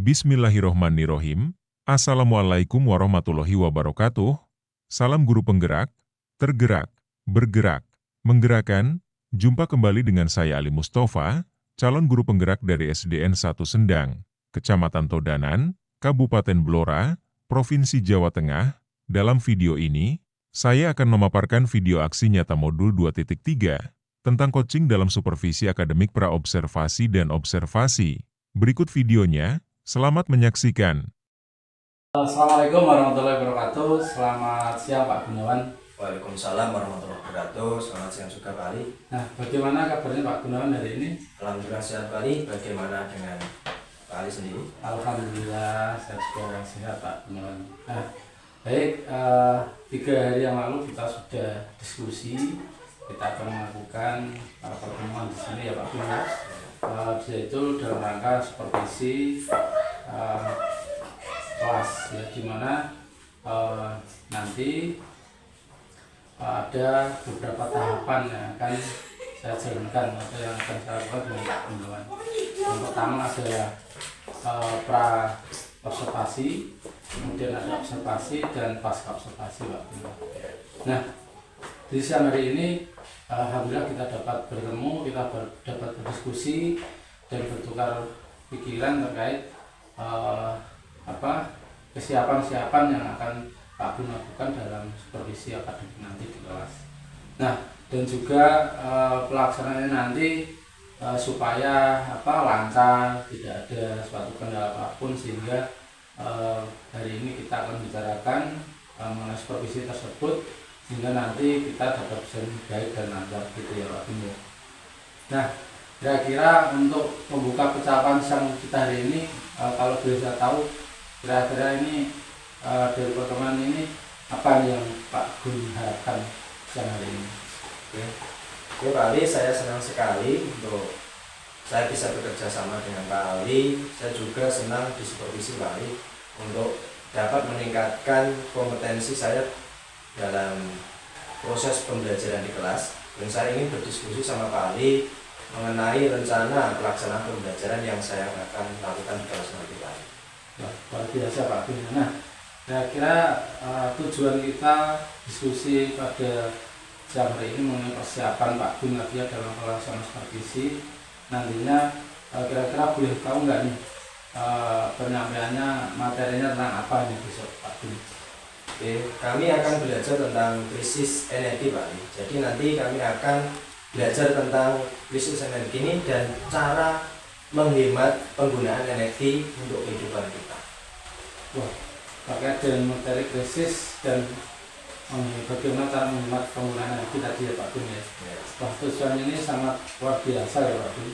Bismillahirrohmanirrohim. Assalamualaikum warahmatullahi wabarakatuh. Salam guru penggerak, tergerak, bergerak, menggerakkan. Jumpa kembali dengan saya Ali Mustafa, calon guru penggerak dari SDN 1 Sendang, Kecamatan Todanan, Kabupaten Blora, Provinsi Jawa Tengah. Dalam video ini, saya akan memaparkan video aksi nyata modul 2.3 tentang coaching dalam supervisi akademik praobservasi dan observasi. Berikut videonya. Selamat menyaksikan. Assalamualaikum warahmatullahi wabarakatuh. Selamat siang Pak Gunawan. Waalaikumsalam warahmatullahi wabarakatuh. Selamat siang juga Pak Ali. Nah, bagaimana kabarnya Pak Gunawan hari ini? Alhamdulillah sehat Pak Ali. Bagaimana dengan Pak Ali sendiri? Alhamdulillah saya juga sehat Pak Gunawan. Nah, baik, 3 hari yang lalu kita sudah diskusi. Kita akan melakukan pertemuan di sini ya Pak Gunawan. Yaitu dalam rangka supervisi kelas ya, dimana nanti ada beberapa tahapan yang akan saya jalankan atau yang akan saya lakukan dengan Pak Gunawan. Yang pertama adalah pra observasi, kemudian ada observasi dan pasca observasi Pak Gunawan. Nah, di siang hari ini alhamdulillah kita dapat bertemu, kita dapat berdiskusi dan bertukar pikiran terkait kesiapan yang akan Pak Gun lakukan dalam supervisi akademik nanti di kelas. Nah, dan juga pelaksanaannya nanti supaya lancar, tidak ada suatu kendala apapun, sehingga hari ini kita akan bicarakan mengenai supervisi tersebut, sehingga nanti kita dapat bisa baik dan lancar gitu ya Pak Gun. Nah, kira-kira untuk membuka percakapan siang kita hari ini, kalau bisa tahu kira-kira ini dari pertemuan ini apa yang Pak Gun harapkan siang hari ini? Oke Pak Ali, saya senang sekali untuk saya bisa bekerja sama dengan Pak Ali. Saya juga senang disupervisi Pak Ali untuk dapat meningkatkan kompetensi saya dalam proses pembelajaran di kelas. Dan saya ingin berdiskusi sama Pak Ali mengenai rencana pelaksanaan pembelajaran yang saya akan lakukan di kelas nanti Pak Ali. Luar biasa Pak Gun. Nah, kira-kira tujuan kita diskusi pada siang hari ini mengenai persiapan Pak Gun lagi ya dalam pelaksanaan supervisi nantinya, kira-kira boleh tahu nggak nih penyampaiannya, materinya tentang apa nih besok Pak Gun? Oke, kami akan belajar tentang krisis energi Pak Ali. Jadi nanti kami akan belajar tentang krisis energi ini dan cara menghemat penggunaan energi untuk kehidupan kita. Wah, terkait dengan materi krisis dan bagaimana cara menghemat penggunaan energi tadi ya Pak Gun ya. Wah, tujuan ini sangat luar biasa ya Pak Gun.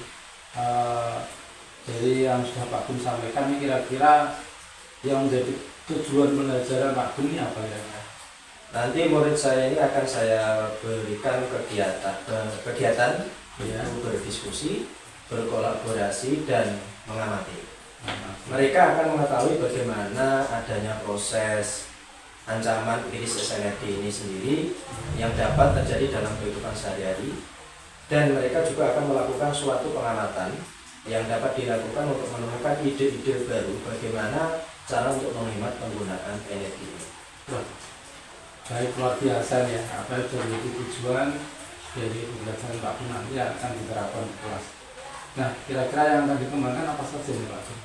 Jadi yang sudah Pak Gun sampaikan ini kira-kira yang menjadi tujuan pembelajaran Pak Gun ini apa ya? Nanti murid saya ini akan saya berikan kegiatan Ya. untuk berdiskusi, berkolaborasi dan mengamati. Mereka akan mengetahui bagaimana adanya proses ancaman krisis energi ini sendiri yang dapat terjadi dalam kehidupan sehari-hari, dan mereka juga akan melakukan suatu pengamatan yang dapat dilakukan untuk menemukan ide-ide baru bagaimana cara untuk menghemat penggunaan energi ini. Baik, luar biasa ya, apa yang menjadi tujuan dari pembelajaran Pak Gun nanti akan diterapkan di kelas. Nah, kira-kira yang akan dikembangkan apa saja nih Pak Gun?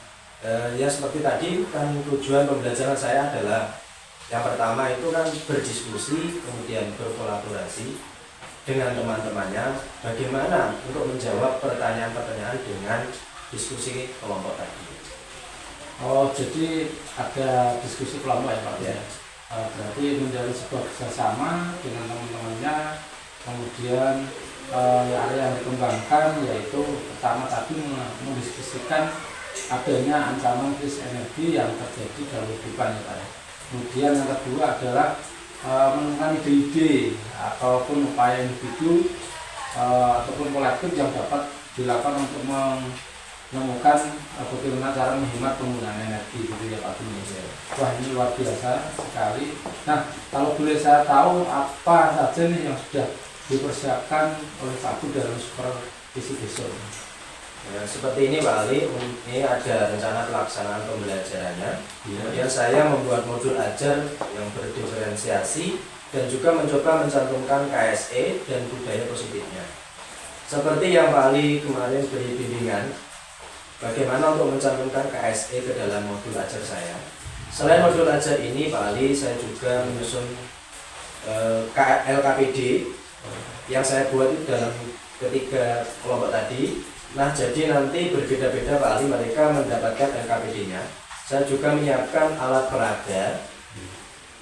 Ya seperti tadi kan tujuan pembelajaran saya adalah yang pertama itu kan berdiskusi, kemudian berkolaborasi dengan teman-temannya bagaimana untuk menjawab pertanyaan-pertanyaan dengan diskusi kelompok tadi. Oh, jadi ada diskusi kelompok ya Pak? Ya. Berarti menjadi sebuah kerjasama dengan teman-temannya, kemudian area yang dikembangkan yaitu pertama tadi mendiskusikan adanya ancaman krisis energi yang terjadi dalam kehidupan ya Pak. Kemudian yang kedua adalah menemukan ide-ide ataupun upaya individu ataupun kolektif yang dapat dilakukan untuk menemukan bagaimana cara menghemat penggunaan energi gitu ya Pak Gun. Wah, ini luar biasa sekali. Nah, kalau boleh saya tahu apa saja nih yang sudah dipersiapkan oleh Pak Gun dalam supervisi besok? Nah, seperti ini Pak Ali, ini ada rencana pelaksanaan pembelajarannya. Kemudian saya membuat modul ajar yang berdiferensiasi dan juga mencoba mencantumkan KSE dan budaya positifnya. Seperti yang Pak Ali kemarin beri bimbingan, bagaimana untuk mencantumkan KSE ke dalam modul ajar saya. Selain modul ajar ini Pak Ali, saya juga menyusun LKPD yang saya buat itu dalam ketiga kelompok tadi. Nah, jadi nanti berbeda-beda Pak Ali mereka mendapatkan LKPD-nya. Saya juga menyiapkan alat peraga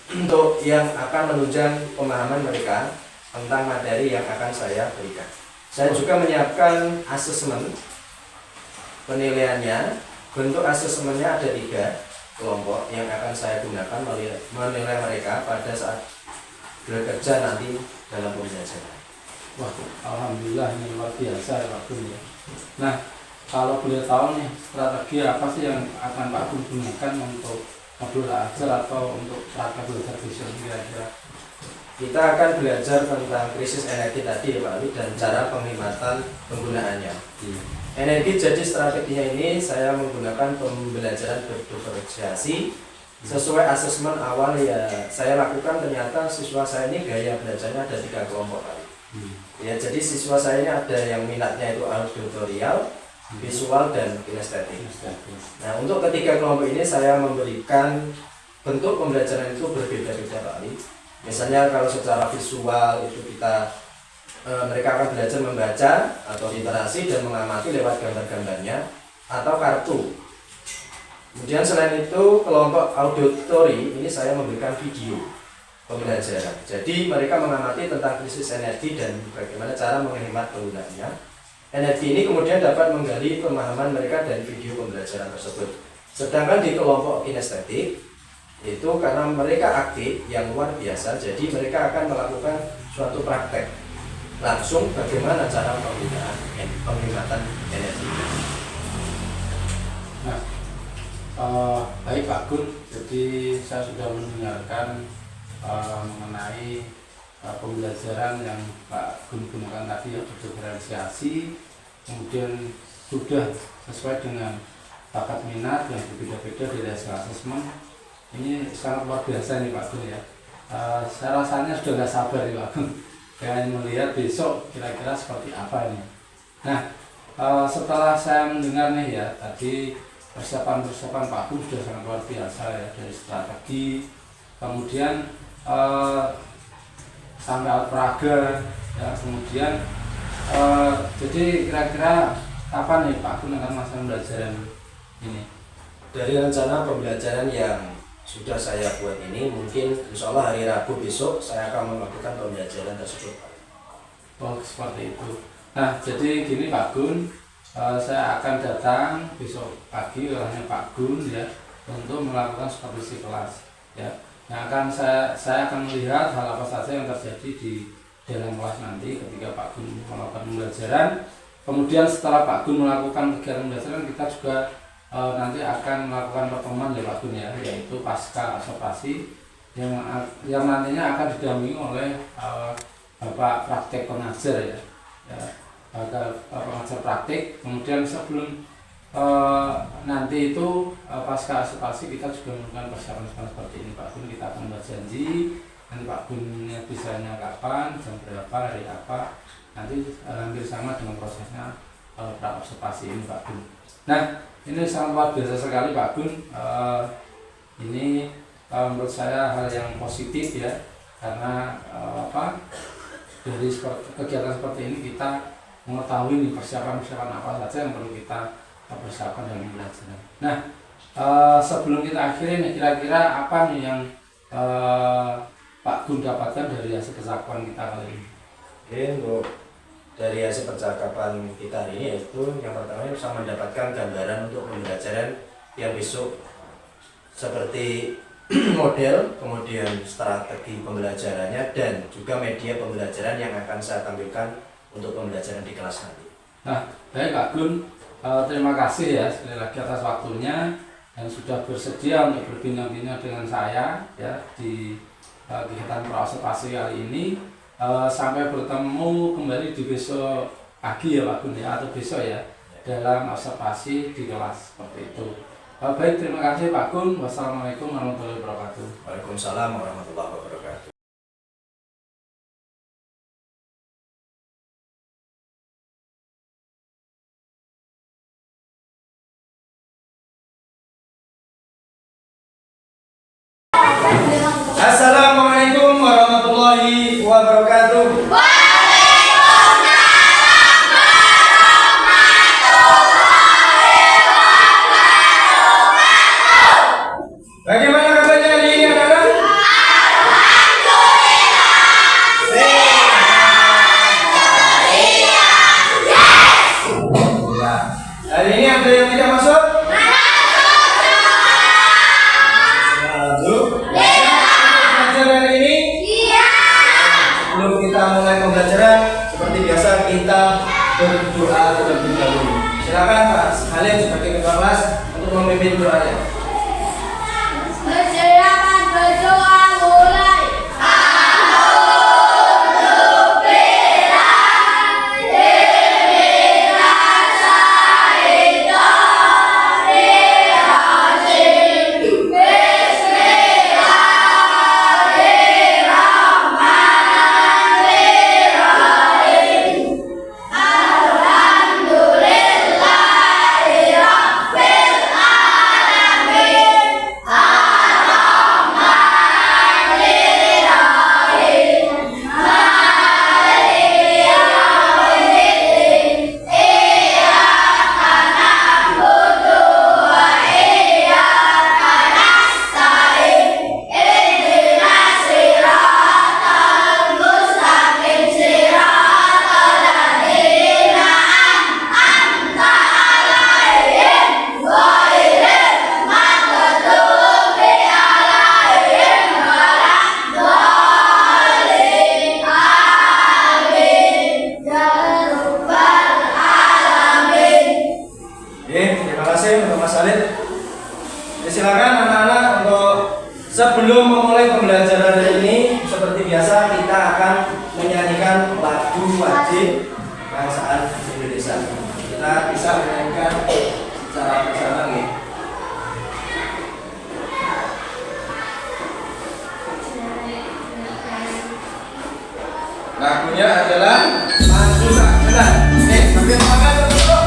untuk yang akan menunjang pemahaman mereka tentang materi yang akan saya berikan. Saya juga menyiapkan asesmen penilaiannya. Bentuk asesmennya ada 3 kelompok yang akan saya gunakan menilai mereka pada saat bekerja nanti dalam pembelajaran. Wah, alhamdulillah ini luar biasa ya Pak Gun ya. Nah, kalau boleh tahu nih strategi apa sih yang akan Pak Gun gunakan untuk modul ajar atau untuk praktek belajar visual kira-kira? Kita akan belajar tentang krisis energi tadi ya Pak Ali dan cara penghematan penggunaannya. Energi, jadi strateginya ini saya menggunakan pembelajaran berdiferensiasi sesuai asesmen awal ya saya lakukan. Ternyata siswa saya ini gaya belajarnya ada 3 kelompok Pak Ali. Ya, jadi siswa saya ini ada yang minatnya itu auditorial, visual, dan kinestetik. Nah, untuk ketiga kelompok ini saya memberikan bentuk pembelajaran itu berbeda-beda Pak Ali. Misalnya kalau secara visual itu mereka akan belajar membaca atau literasi dan mengamati lewat gambar-gambarnya atau kartu. Kemudian selain itu kelompok auditori ini saya memberikan video pembelajaran. Jadi mereka mengamati tentang krisis energi dan bagaimana cara menghemat penggunaannya. Energi ini kemudian dapat menggali pemahaman mereka dari video pembelajaran tersebut. Sedangkan di kelompok kinestetik itu karena mereka aktif yang luar biasa, jadi mereka akan melakukan suatu praktek langsung bagaimana cara penggunaan penghematan energi. Nah, baik Pak Gun, jadi saya sudah mendengarkan mengenai pembelajaran yang Pak Gun gunakan tadi ya, berdiferensiasi, kemudian sudah sesuai dengan bakat minat yang berbeda-beda dari hasil asesmen. Ini sangat luar biasa nih Pak Gun ya. Saya rasanya sudah nggak sabar nih Pak Gun, pengen melihat besok kira-kira seperti apa ini. Nah, setelah saya mendengar nih ya tadi persiapan Pak Gun sudah sangat luar biasa ya, dari strategi, kemudian sampai alat peraga ya, kemudian jadi kira-kira kapan nih Pak Gun akan masa pembelajaran ini? Dari rencana pembelajaran yang sudah saya buat ini, mungkin insya Allah hari Rabu besok saya akan melakukan pembelajaran tersebut. Oh, seperti itu. Nah, jadi gini Pak Gun, saya akan datang besok pagi olehnya Pak Gun ya untuk melakukan supervisi kelas ya. Yang akan saya akan melihat hal apa saja yang terjadi di dalam kelas nanti ketika Pak Gun melakukan pembelajaran. Kemudian setelah Pak Gun melakukan kegiatan pembelajaran, kita juga nanti akan melakukan pertemuan ya Pak Gun ya, yaitu pasca observasi yang nantinya akan didampingi oleh Bapak praktek pengajar ya, Bapak pengajar praktik. Kemudian sebelum nanti itu pasca observasi kita juga melakukan persiapan seperti ini Pak Gun. Kita akan berjanji nanti Pak Gunnya bisanya kapan, jam berapa, hari apa, nanti hampir sama dengan prosesnya pra observasi ini Pak Gun. Nah, ini sangat luar biasa sekali Pak Gun. Ini menurut saya hal yang positif ya, karena dari kegiatan seperti ini kita mengetahui nih persiapan apa saja yang perlu kita persiapkan dalam pembelajaran. Nah, sebelum kita akhiri nih, kira-kira apa nih yang Pak Gun dapatkan dari hasil percakapan kita kali ini? Oke, untuk dari hasil percakapan kita hari ini, yaitu yang pertama bisa mendapatkan gambaran untuk pembelajaran yang besok seperti model, kemudian strategi pembelajarannya, dan juga media pembelajaran yang akan saya tampilkan untuk pembelajaran di kelas nanti. Nah, baik Pak Gun, terima kasih ya sekali lagi atas waktunya dan sudah bersedia untuk berbincang-bincang dengan saya ya di kegiatan pra-observasi kali ini. Sampai bertemu kembali di besok pagi ya Pak Gun ya, atau besok ya. dalam observasi di kelas seperti itu. Baik, terima kasih Pak Gun. Wassalamualaikum warahmatullahi wabarakatuh. Waalaikumsalam warahmatullahi wabarakatuh. Assalamualaikum warahmatullahi wabarakatuh. Bagaimana kabarnya hari ini anak-anak? Alhamdulillah. Hari ini ada yang tidak masuk? Masuk. Belajar hari ini? Sebelum kita mulai pembelajaran, seperti biasa kita berdoa terlebih dahulu. Silakan Pak, kalian sebagai ketua kelas untuk memimpin doanya. Persilakan berdoa mulai. Silakan anak-anak untuk sebelum memulai pembelajaran hari ini, seperti biasa kita akan menyanyikan lagu wajib kebangsaan Indonesia. Kita bisa menyanyikan secara bersama nih. Lagunya adalah Maju Tak Benar. Sambil makan dulu.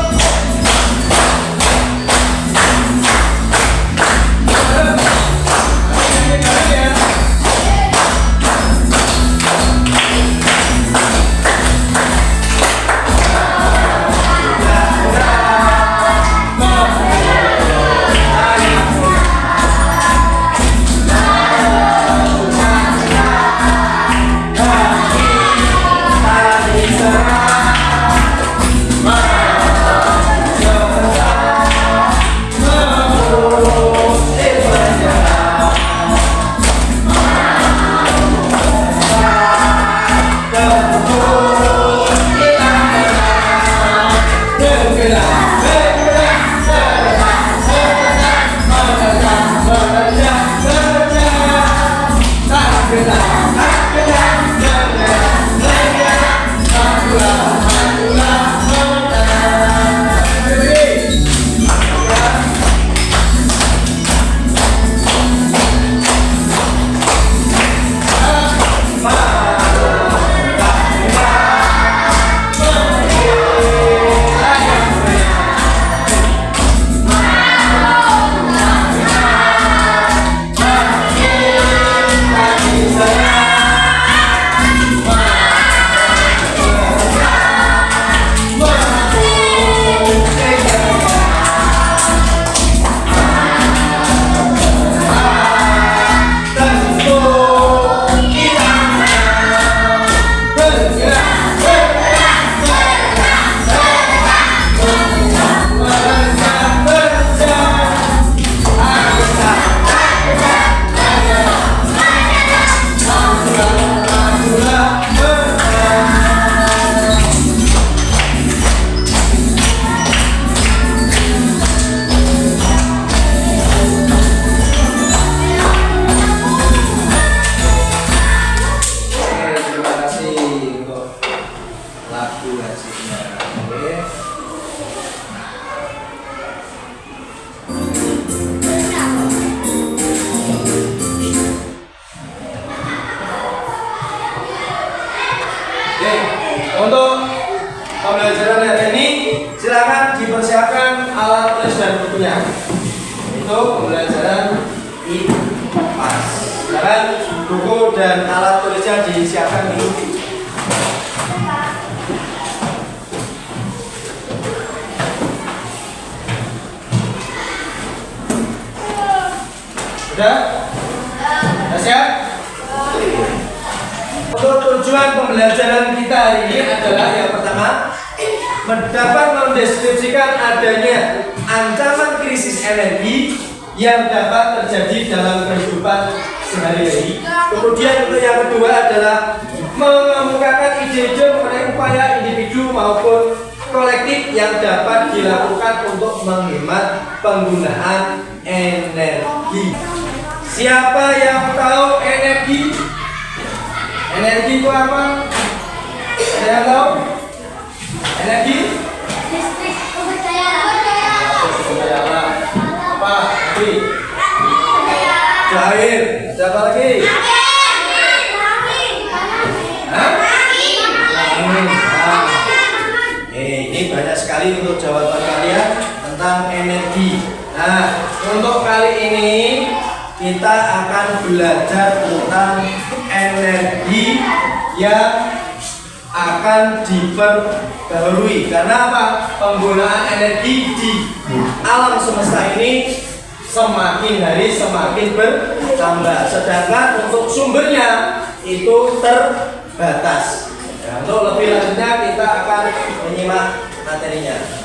dipersiapkan alat tulis dan bukunya. Itu pembelajaran IPAS. Silakan buku dan alat tulisnya disiapkan dulu. Sudah? Sudah siap? Untuk tujuan pembelajaran kita hari ini adalah yang pertama, dapat mendeskripsikan adanya ancaman krisis energi yang dapat terjadi dalam kehidupan sehari-hari. Kemudian untuk yang kedua adalah mengemukakan ide-ide mengenai upaya individu maupun kolektif yang dapat dilakukan untuk menghemat penggunaan energi. Siapa yang tahu energi? Energi itu apa? Ada yang tahu? Energi? Listrik, cahaya. Apa? Cair. Ada apa lagi? Hah? Angin. Ini banyak sekali untuk jawaban kalian tentang energi. Nah, untuk kali ini kita akan belajar tentang energi yang akan diperbarui. Karena apa? Penggunaan energi di alam semesta ini semakin hari semakin bertambah. Sedangkan untuk sumbernya itu terbatas. Ya, untuk lebih lanjutnya kita akan menyimak materinya.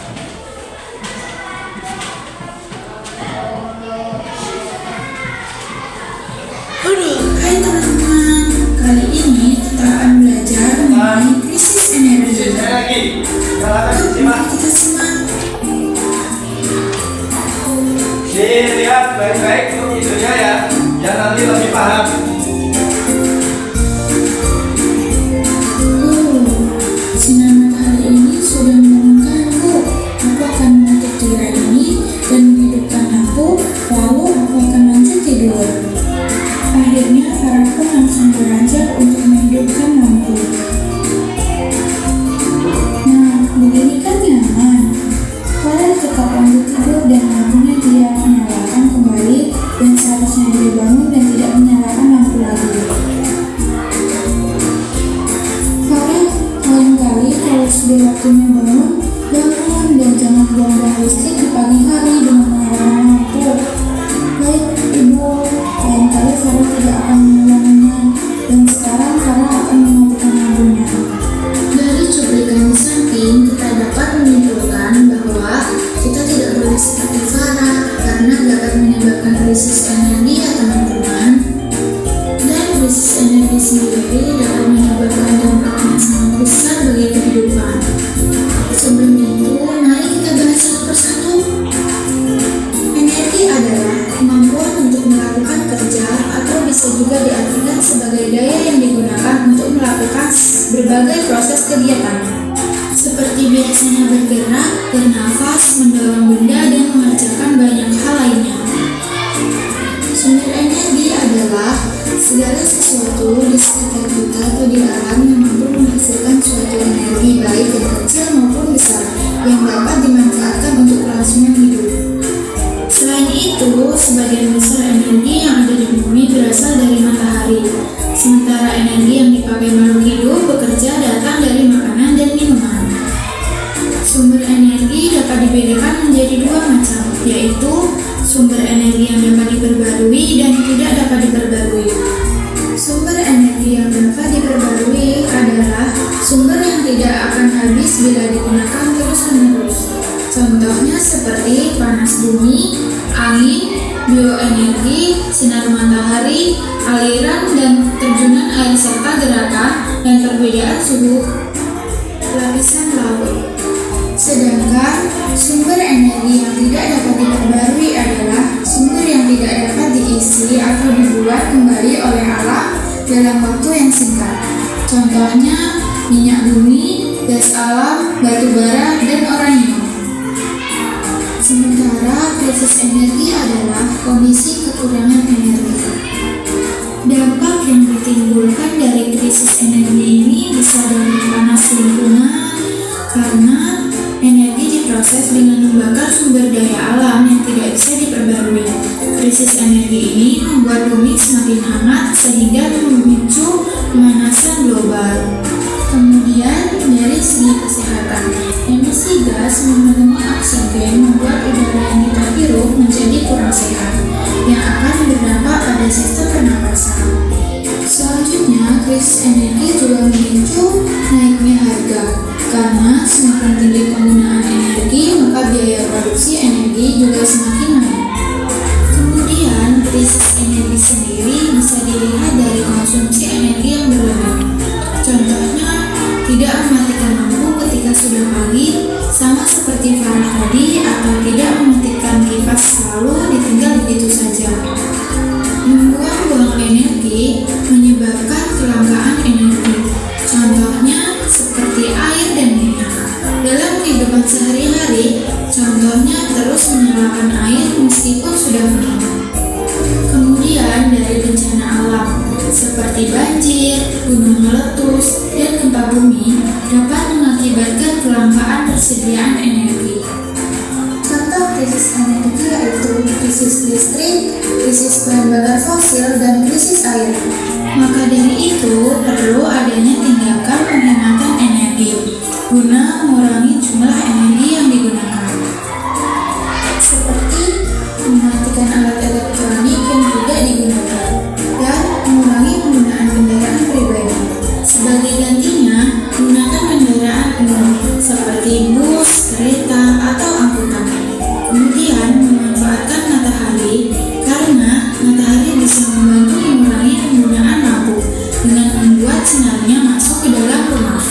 Hai teman-teman, kali ini kita akan belajar mengenai krisis energi. Silakan disimak. Kita simak. Dilihat baik-baik untuk videonya ya, biar nanti lebih paham. Sinar matahari ini sudah menemukanku. Aku akan menutup tirai ini dan menghidupkan lampu, lalu aku akan lanjut tidur. Akhirnya Farah pun langsung beranjak untuk menghidupkan lampu. Nah, begini kan nyaman. Farah tetap lanjut tidur dan lampunya dia nyalakan kembali, dan seharusnya dia bangun dan tidak menyalakan lampu lagi. Farah, lain kali kalau sudah waktunya bangun dan jangan buang-buang listrik di pagi hari dengan menyalakan lampu. Baik, Ibu. Lain kali Farah tidak akan mengulanginya, dan sekarang Farah akan mematikan lampunya. Dari cuplikan di samping, kita dapat menyimpulkan bahwa kita tidak boleh seperti Farah karena dapat menyebabkan krisis energi ya teman-teman. Dan krisis energi sendiri dapat menyebabkan dampak yang sangat besar bagi kehidupan. Sebelum itu, mari kita bahas satu persatu. Energi adalah kemampuan untuk melakukan kerja atau bisa juga diartikan sebagai daya yang digunakan untuk melakukan berbagai proses kegiatan, seperti biasanya bergerak, bernafas, mendorong benda, dan mengerjakan banyak hal lainnya. Sumber energi adalah segala sesuatu di sekitar kita atau di alam yang mampu menghasilkan suatu energi baik yang kecil maupun besar yang dapat dimanfaatkan untuk kelangsungan hidup. Selain itu, sebagian besar energi yang ada di bumi berasal dari matahari, sementara energi yang dipakai makhluk hidup bekerja datang dari makanan dan minuman. Sumber energi dapat dibedakan menjadi dua macam, yaitu sumber energi yang dapat diperbarui dan tidak dapat diperbarui. Sumber energi yang dapat diperbarui adalah sumber yang tidak akan habis bila digunakan terus-menerus. Contohnya seperti panas bumi, angin, bioenergi, sinar matahari, aliran dan terjunan air serta gerakan dan perbedaan suhu lapisan laut. Sedangkan sumber energi yang tidak dapat diperbarui adalah sumber yang tidak dapat diisi atau dibuat kembali oleh alam dalam waktu yang singkat. Contohnya minyak bumi, gas alam, batu bara, dan uranium. Sementara krisis energi adalah kondisi kekurangan energi. Dampak yang ditimbulkan dari krisis energi ini bisa dari panas lingkungan karena energi diproses dengan krisis energi ini membuat bumi semakin hangat sehingga memicu pemanasan global. Kemudian dari segi kesehatan, emisi gas memenuhi oksigen membuat udara yang kita hirup menjadi kurang sehat, yang akan berdampak pada sistem pernapasan. Selanjutnya, krisis energi juga memicu naiknya harga, karena semakin tinggi penggunaan energi, maka biaya produksi energi juga semakin naik. Kemudian, krisis energi sendiri bisa dilihat dari konsumsi energi yang berlebih. Contohnya, tidak mematikan lampu ketika sudah pagi, sama seperti Farah tadi, atau tidak mematikan kipas selalu ditinggal begitu saja. Membuang-buang energi menyebabkan kelangkaan energi. Contohnya seperti air dan minyak. Dalam kehidupan sehari-hari, contohnya terus menyalakan air meskipun sudah penuh. Kemudian dari bencana alam seperti banjir, gunung meletus, dan gempa bumi dapat mengakibatkan kelangkaan persediaan energi. Contoh krisis energi yaitu krisis listrik, krisis bahan bakar fosil, dan krisis air. Maka dari itu perlu adanya tindakan penghematan energi guna mengurangi jumlah energi yang digunakan. Seperti mematikan alat elektronik yang tidak digunakan dan mengurangi penggunaan kendaraan pribadi. Sebagai gantinya, gunakan kendaraan umum seperti bus, kereta, atau angkutan. Kemudian memanfaatkan matahari karena matahari bisa membantu mengurangi penggunaan lampu dengan membuat sinarnya masuk ke dalam rumah.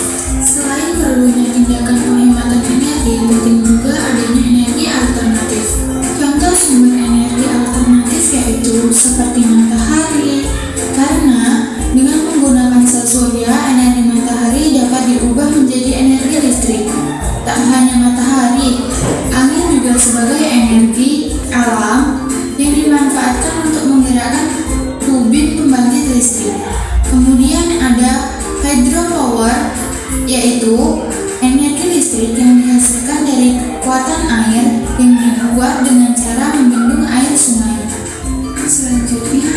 Selain perlunya tindakan penghematan energi, penting juga adanya energi alternatif. Contoh sumber energi alternatif yaitu seperti matahari, karena dengan menggunakan sel surya, energi matahari dapat diubah menjadi energi listrik. Tak hanya matahari, angin juga sebagai energi alam yang dimanfaatkan untuk menggerakkan turbin pembangkit listrik. Kemudian ada hydropower, yaitu energi listrik yang dihasilkan dari kekuatan air yang dibuat dengan cara membendung air sungai. Selanjutnya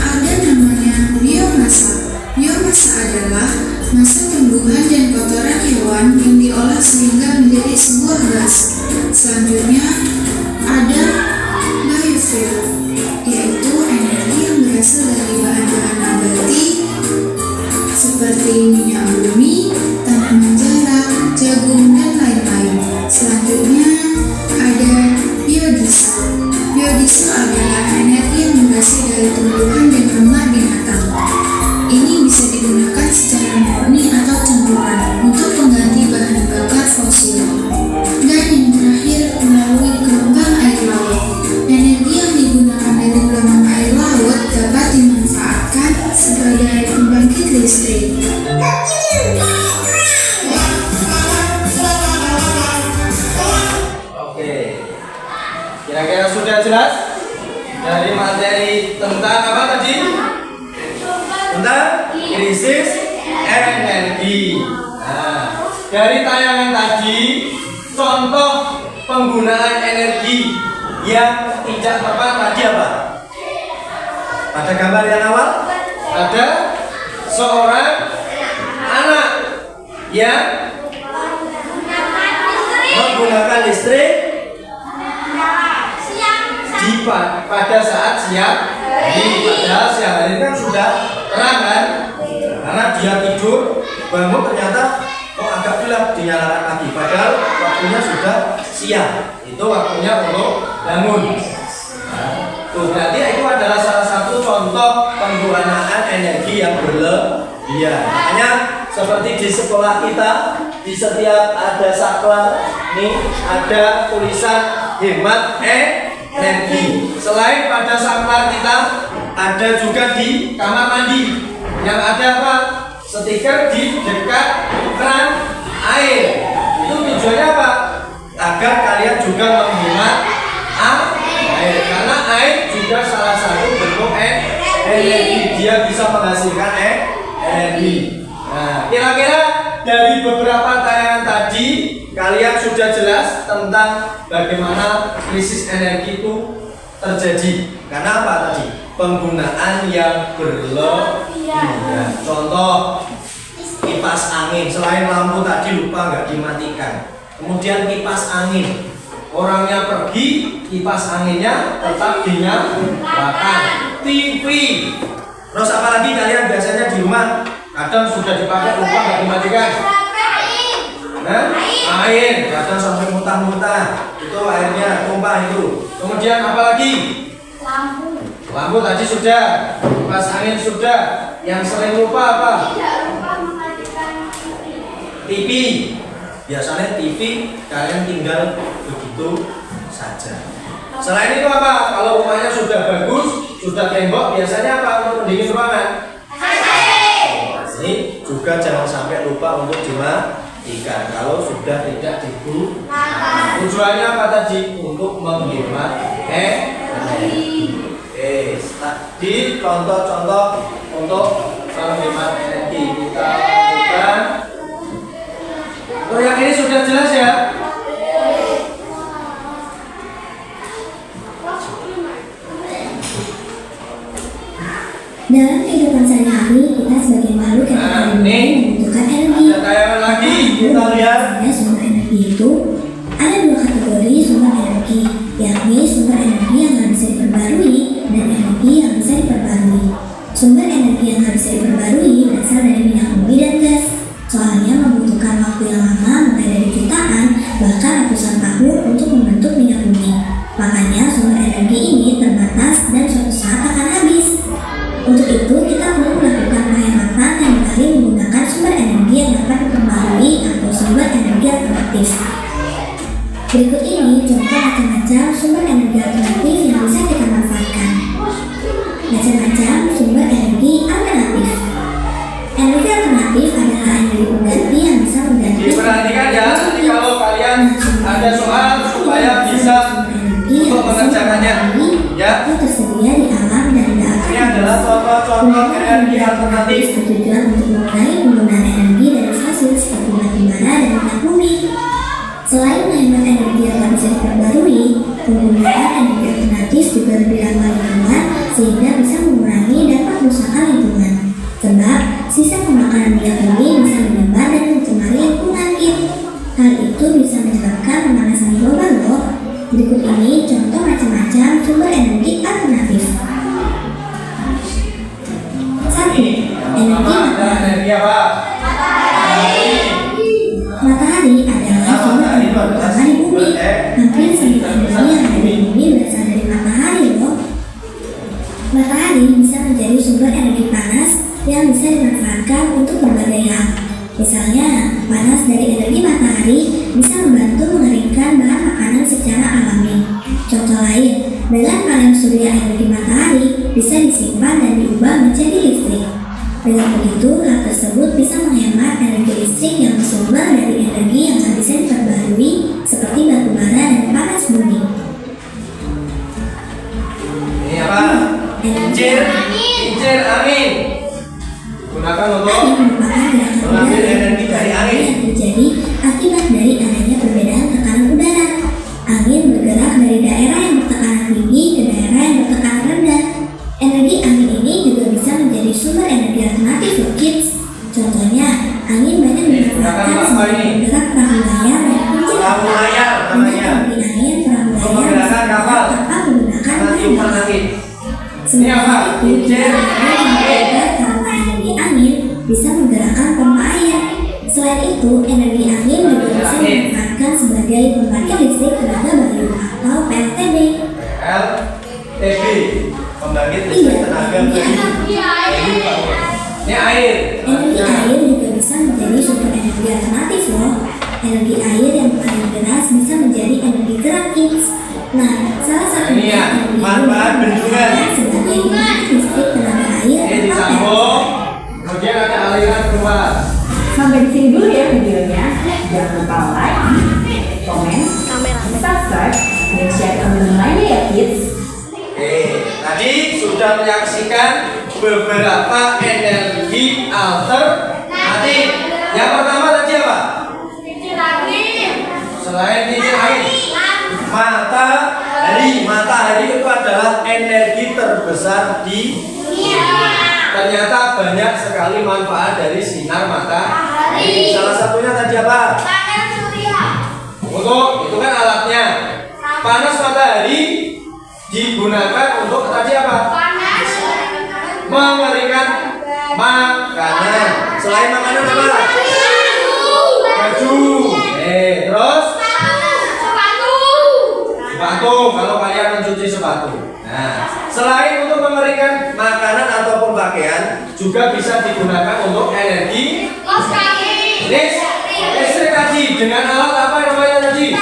ada namanya biomasa. Biomasa adalah massa tumbuhan dan kotoran hewan yang diolah sehingga menjadi sebuah gas. Selanjutnya ada biofuel, yaitu energi yang berasal dari bahan-bahan nabati seperti minyak bumi, tanaman jarak, jagung, dan lain-lain. Selanjutnya ada biodiesel. Biodiesel adalah energi yang berasal dari tumbuhan dan lemak binatang. Ini bisa digunakan secara murni atau campuran untuk pengganti bahan bakar fosil. Dan yang terakhir melalui gelombang air laut. Energi yang digunakan dari gelombang air laut dapat dimanfaatkan sebagai pembangkit listrik. Oke, kira-kira sudah jelas dari materi tentang apa tadi? Tentang krisis energi. Nah, dari tayangan tadi, contoh penggunaan energi yang tidak tepat tadi apa? Pada gambar yang awal ada seorang anak yang menggunakan listrik pada saat siang hari. Padahal siang hari kan sudah terang kan, karena dia tidur bangun ternyata agak gelap, dinyalakan lagi, padahal waktunya sudah siang, itu waktunya untuk bangun. Tuh, berarti itu adalah salah satu contoh penggunaan energi yang berlebihan. Makanya seperti di sekolah kita, di setiap ada saklar nih ada tulisan hemat energi. Selain pada saklar kita, ada juga di kamar mandi yang ada apa? Stiker di dekat keran air. Itu tujuannya apa? Agar kalian juga menghemat air, karena air juga salah satu bentuk energi. Dia bisa menghasilkan energi. Nah, kira-kira dari beberapa tayangan tadi kalian sudah jelas tentang bagaimana krisis energi itu terjadi. Karena apa tadi? Penggunaan yang berlebihan. Contoh kipas angin, selain lampu tadi lupa nggak dimatikan. Kemudian kipas angin, orangnya pergi, kipas anginnya tetap dinyalakan. TV. Terus apa lagi kalian biasanya di rumah? Kadang sudah dipakai lupa nggak dimatikan. Air, kadang sampai muntah-muntah. Itu airnya tumpah itu. Kemudian apa lagi? Lampu tadi sudah, kipas angin sudah. Yang sering lupa apa? TV. Biasanya TV kalian tinggal begitu saja. Selain itu apa? Kalau rumahnya sudah bagus, sudah tembok, biasanya apa untuk pendingin ruangan? Ini juga jangan sampai lupa untuk dimatikan kalau sudah tidak digunakan. Tujuannya apa tadi? Untuk menghemat energi. Tadi contoh-contoh untuk menghemat energi kita lakukan. Oh, yang ini sudah jelas ya? Dalam kehidupan sehari-hari, kita sebagai makhluk yang membutuhkan energi. Ada lagi, kita lihat. Sumber energi itu ada dua kategori sumber energi, yakni sumber energi yang harus bisa diperbarui dan energi yang bisa diperbarui. Sumber energi yang harus bisa diperbarui berasal dari minyak bumi dan gas. Soalnya membutuhkan waktu yang lama, mulai dari jutaan bahkan ratusan tahun untuk membentuk minyak bumi. Makanya sumber energi ini terbatas dan suatu saat akan habis. Untuk itu, kita perlu melakukan penghematan yang kali menggunakan sumber energi yang dapat diperbarui atau sumber energi alternatif. Berikut ini contoh macam-macam sumber energi alternatif yang bisa kita manfaatkan. Macam-macam sumber energi alternatif. Energi alternatif adalah energi pengganti yang bisa mengganti. Diperhatikan ya, nanti kalau kalian ada soal supaya bisa untuk mengerjakannya. Ya. Yang tersedia di alam dan tidak akan. Ini adalah contoh-contoh energi alternatif. Bertujuan untuk mengurangi penggunaan energi dari fosil seperti batu bara dan minyak bumi. Selain menghemat energi yang tak bisa diperbarui, penggunaan energi alternatif juga lebih ramah lingkungan sehingga bisa mengurangi dampak kerusakan lingkungan. Sebab sisa pemakanan minyak bumi bisa menyebar dan mencemari lingkungan kita. Hal itu bisa menyebabkan pemanasan global loh. Berikut ini contoh macam-macam sumber energi alternatif. 1. Energi matahari. Matahari adalah sumber energi utama di bumi. Hampir semua energi yang ada di bumi berasal dari matahari loh. Matahari bisa menjadi sumber energi panas yang bisa dimanfaatkan untuk berbagai hal. Misalnya, panas dari energi matahari bisa membantu mengeringkan bahan makanan secara alami. Contoh lain, dengan panel surya energi matahari bisa disimpan dan diubah menjadi listrik. Dengan begitu, hal tersebut bisa menghemat energi listrik yang bersumber dari energi yang tak bisa diperbarui seperti batu bara dan panas bumi. Ini apa? Kincir angin. Gunakan untuk mengambil energi dari angin. Yang terjadi akibat dari adanya perbedaan tekanan udara. Angin bergerak dari daerah yang bertekanan tinggi ke daerah yang bertekanan rendah. Energi angin ini juga bisa menjadi sumber energi alternatif loh kids. Contohnya, angin banyak dimanfaatkan sebagai penggerak perahu layar dan kincir. Perahu layar namanya. Energi angin perahu layar Menggunakan kapal tanpa menggunakan tiupan angin. Ini apa? Energi angin bisa menggerakkan pompa air. Selain itu, energi angin juga bisa dimanfaatkan sebagai pembangkit listrik tenaga bayu atau PLTB. PLTB, pembangkit listrik tenaga bayu. Ini air. Energi air juga bisa menjadi sumber energi alternatif loh. Energi air yang berair deras bisa menjadi energi gerak kids. Nah, salah satu ini ya, manfaat bendungan sebagai pembangkit listrik tenaga air ini disambung, kemudian ada aliran keluar. Sampai di sini dulu ya videonya. Jangan lupa like, komen, subscribe, dan share ke teman lainnya ya kids. Tadi sudah menyaksikan beberapa energi alternatif. Yang pertama tadi apa? Selain kincir angin, matahari. matahari itu adalah energi terbesar di dunia. Ternyata banyak sekali manfaat dari sinar matahari. Salah satunya tadi apa? Panel surya. Untuk itu kan alatnya. Panas matahari digunakan untuk tadi apa? Panas. Mengeringkan makanan. Selain makanan apa? Baju. Terus sepatu. Kalau kalian mencuci sepatu. Nah, selain untuk mengeringkan makanan ataupun pakaian, juga bisa digunakan untuk energi listrik tadi dengan alat apa namanya tadi?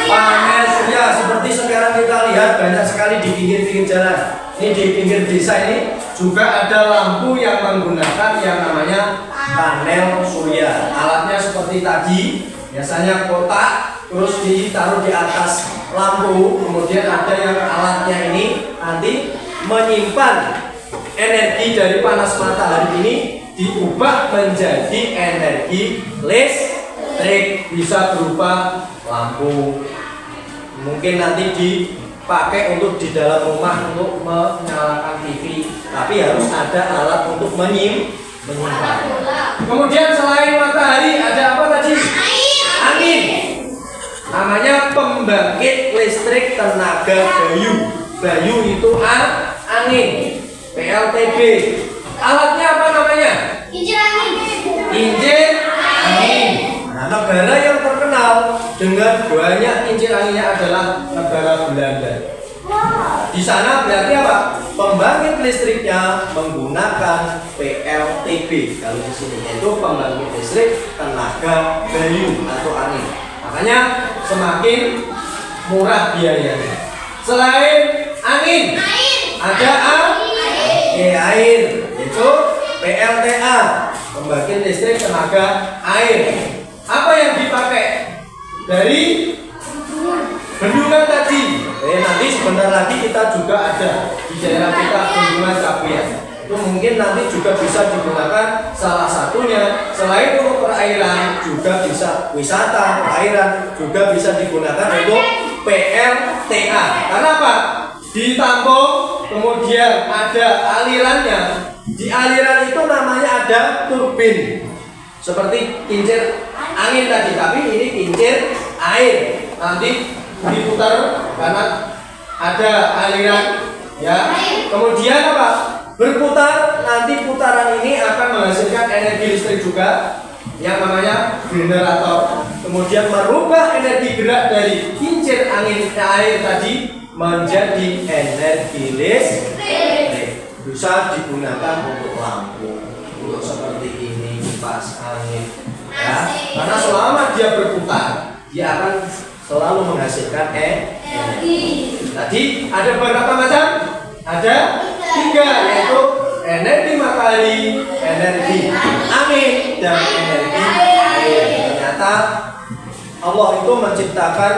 Panel surya. Seperti sekarang kita lihat banyak sekali di pinggir-pinggir jalan. Ini di pinggir desa ini juga ada lampu yang menggunakan yang namanya panel surya. Alatnya seperti tadi, biasanya kotak terus ditaruh di atas lampu, kemudian ada yang alatnya ini nanti menyimpan energi dari panas matahari ini diubah menjadi energi listrik, bisa berupa lampu, mungkin nanti dipakai untuk di dalam rumah untuk menyalakan TV, tapi harus ada alat untuk menyimpan. Kemudian selain matahari ada apa tadi? Angin. Namanya pembangkit listrik tenaga bayu. Bayu itu angin. PLTB. Alatnya apa namanya? Kincir angin. Kincir angin. Nah, negara yang terkenal dengan banyak kincir anginnya adalah negara Belanda. Di sana berarti apa? Pembangkit listriknya menggunakan PLTB. Kalau di sini itu pembangkit listrik tenaga bayu atau angin. Makanya semakin murah biayanya. Selain angin, ada air, itu PLTA, pembangkit listrik tenaga air. Apa yang dipakai? Dari bendungan tadi. Nanti sebentar lagi kita juga ada di daerah kita bendungan Kapuyan. Itu mungkin nanti juga bisa digunakan, salah satunya selain untuk perairan juga bisa wisata perairan, juga bisa digunakan untuk PLTA. Karena apa? Ditampung, kemudian ada alirannya. Di aliran itu namanya ada turbin, seperti kincir angin tadi, tapi ini kincir air. Nanti diputar karena ada aliran, ya. Kemudian apa? Berputar, nanti putaran ini akan menghasilkan energi listrik juga yang namanya generator. Kemudian merubah energi gerak dari kincir angin air tadi menjadi energi listrik. Bisa digunakan untuk lampu, untuk seperti ini, kipas angin, ya. Karena selama dia berputar, dia akan selalu menghasilkan energi. Tadi ada berapa macam? Ada 3, yaitu energi matahari, energi angin, dan energi air. Ternyata Allah itu menciptakan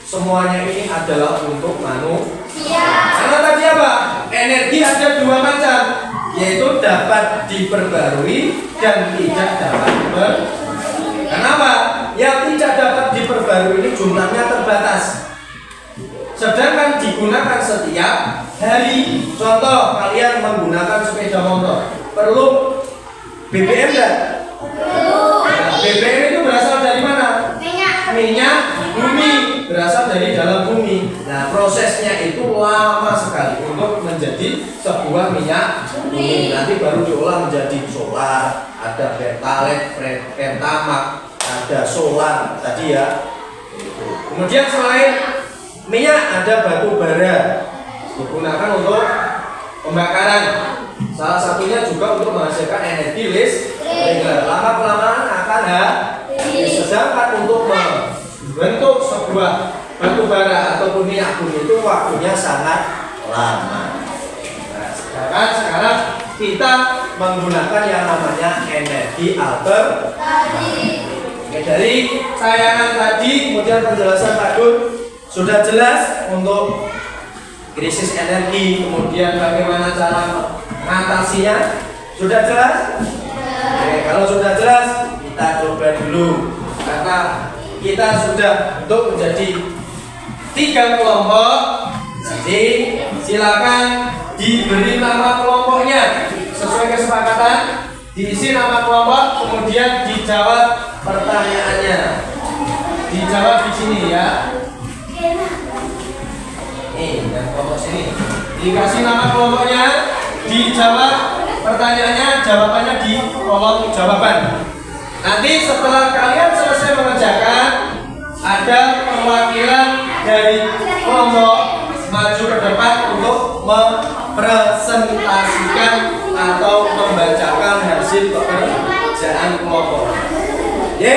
semuanya ini adalah untuk manusia. Karena tadi apa? Energi ada 2 macam, yaitu dapat diperbarui dan tidak dapat diperbarui. Kenapa? Yang tidak dapat diperbarui ini jumlahnya terbatas, sedangkan digunakan setiap hari. Contoh, kalian menggunakan sepeda motor, perlu BBM enggak? Nah, BBM itu berasal dari mana? Minyak bumi, berasal dari dalam bumi. Nah, prosesnya itu lama sekali untuk menjadi sebuah minyak bumi. Nanti baru diolah menjadi solar, ada pertalite, pertamax, ada solar tadi ya. Kemudian selain minyak ada batu bara, digunakan untuk pembakaran. Salah satunya juga untuk menghasilkan energi listrik. Lama kelamaan akan habis. Sedangkan untuk membentuk sebuah batu bara ataupun minyak bumi itu waktunya sangat lama. Nah, sedangkan sekarang kita menggunakan yang namanya energi alternatif. Dari tayangan tadi, kemudian penjelasan Pak Dun sudah jelas untuk krisis energi, kemudian bagaimana cara mengatasinya. Sudah jelas? Oke, kalau sudah jelas, kita coba dulu. Karena kita sudah untuk menjadi 3 kelompok, Jadi silakan diberi nama kelompoknya sesuai kesepakatan, diisi nama kelompok, kemudian dijawab pertanyaannya. Dijawab di sini ya. Nih, yang kelompok sini. Dikasih nama kelompoknya, dijawab pertanyaannya, jawabannya di kolom jawaban. Nanti setelah kalian selesai mengerjakan, ada perwakilan dari kelompok maju ke depan untuk mempresentasikan atau membacakan hasil pekerjaan kelompok. Oke,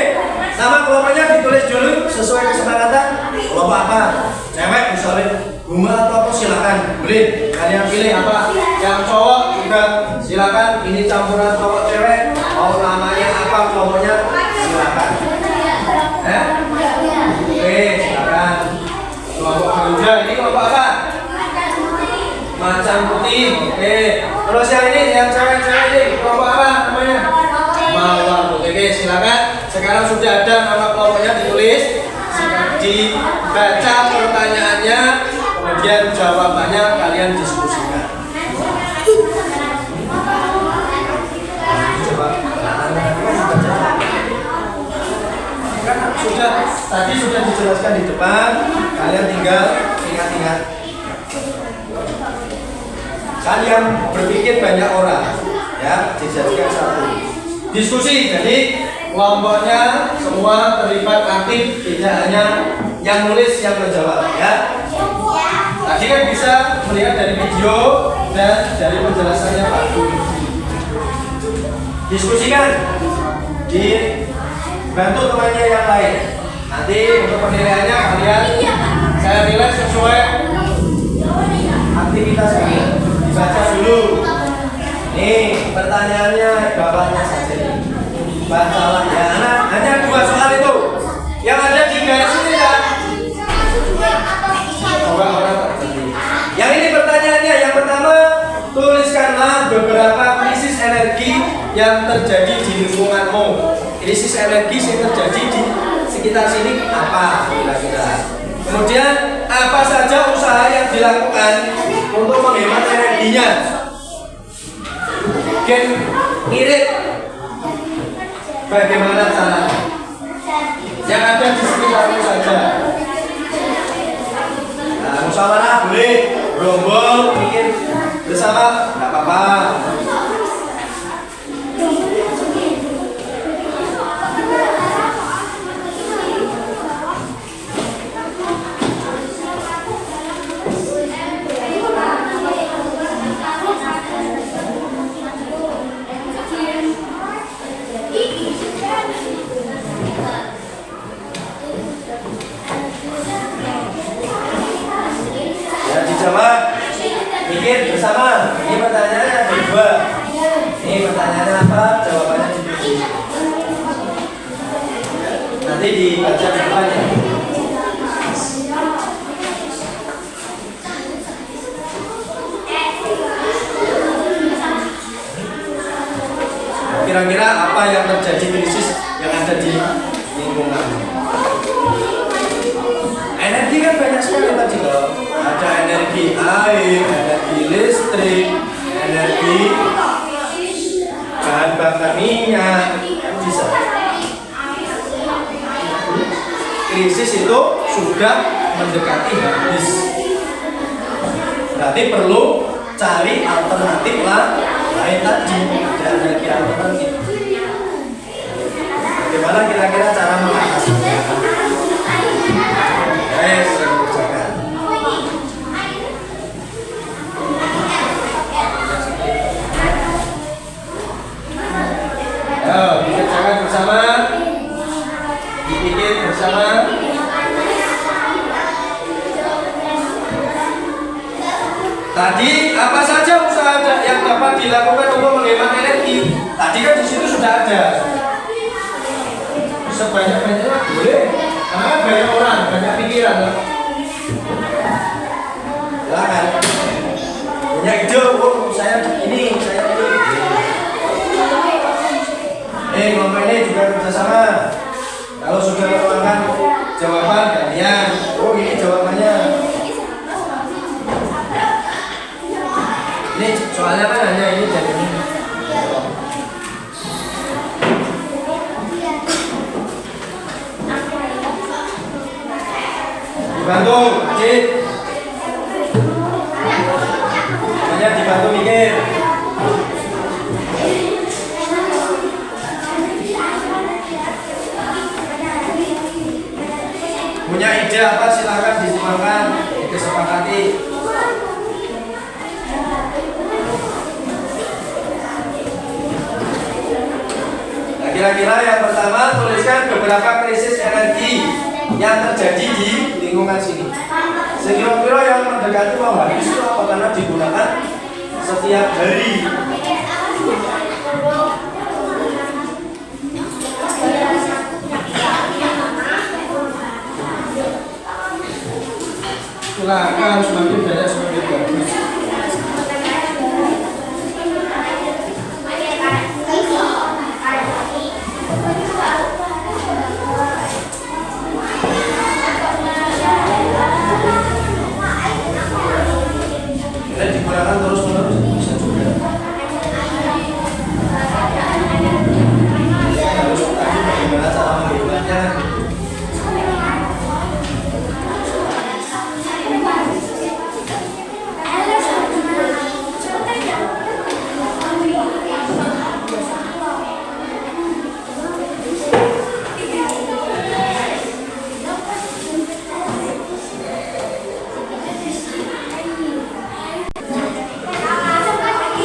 nama kelompoknya ditulis dulu sesuai kesepakatan. Kelompok apa? Cewek misalnya, bunga atau apa silakan. Boleh kalian pilih apa. Yang cowok juga silakan. Ini campuran cowok cewek. Mau namanya apa kelompoknya silakan. Oke, silakan. Kelompok beruja ini kelompok apa? Macan putih. Oke. Terus yang ini yang cewek-cewek ini kelompok apa namanya? Mawar putih. Oke, silakan. Sekarang sudah ada nama kelompoknya ditulis. Dibaca pertanyaannya, kemudian jawabannya kalian diskusikan. Coba. Tadi sudah dijelaskan di depan, kalian tinggal ingat-ingat. Kan yang berpikir banyak orang, ya, dijadikan satu. Diskusi, jadi kelompoknya semua terlibat aktif, tidak hanya yang nulis yang menjawab, ya. Tadi kan bisa melihat dari video dan dari penjelasannya Pak Guru. Diskusikan, dibantu temannya yang lain. Nanti untuk penilaiannya kalian saya nilai sesuai aktivitas kalian. Dibaca dulu. Nih pertanyaannya bapaknya saja nih. Bacalah ya anak. Hanya 2 soal itu. Yang ada di garis ini ya. Dua orang terjadi. Yang ini pertanyaannya. Yang pertama, tuliskanlah beberapa krisis energi yang terjadi di lingkunganmu. Krisis energi yang terjadi di sekitar sini apa kira-kira. Kemudian apa saja usaha yang dilakukan untuk menghemat energinya. Mungkin irit bagaimana caranya. Yang ada di sekitarmu saja. Nah, musyawarah boleh, gerombol, bikin bersama nggak apa-apa. Dijawab, bikin bersama. Ini pertanyaannya ada 2. Ini pertanyaannya apa? Jawabannya ditulis. Nanti dibaca di depannya. Kira-kira apa yang terjadi krisis yang ada di lingkungan? Energi kan banyak sekali tadi loh. Ada energi air, energi listrik, energi bahan bakar minyak, bisa. Krisis itu sudah mendekati habis. Berarti perlu cari alternatif lain tadi. Ada energi alternatif. Bagaimana kira-kira cara mengatasinya? Yes, kerjakan. Ayo, dikerjakan bersama, dipikir bersama. Tadi apa saja usaha yang dapat dilakukan untuk menghemat energi? Tadi kan di situ sudah ada. Sebanyak-banyaknya boleh, karena banyak orang, banyak pikiran. Silakan. Punya ide, oh saya ini, saya ini. Kelompok ini juga kerjasama. Kalau sudah menemukan jawaban kalian, oh ini jawabannya. dibantu, Ajit. Semuanya dibantu mikir. Punya ide apa silakan disuarakan, disepakati. Nah, kira-kira yang pertama tuliskan beberapa krisis energi yang terjadi di lingkungan sini. Sekira-kira yang mendekati mau habis itu apa karena digunakan setiap hari. Silakan semakin banyak semakin bagus. Dan digunakan terus-menerus bisa juga. Harus tadi bagaimana cara menggunakannya.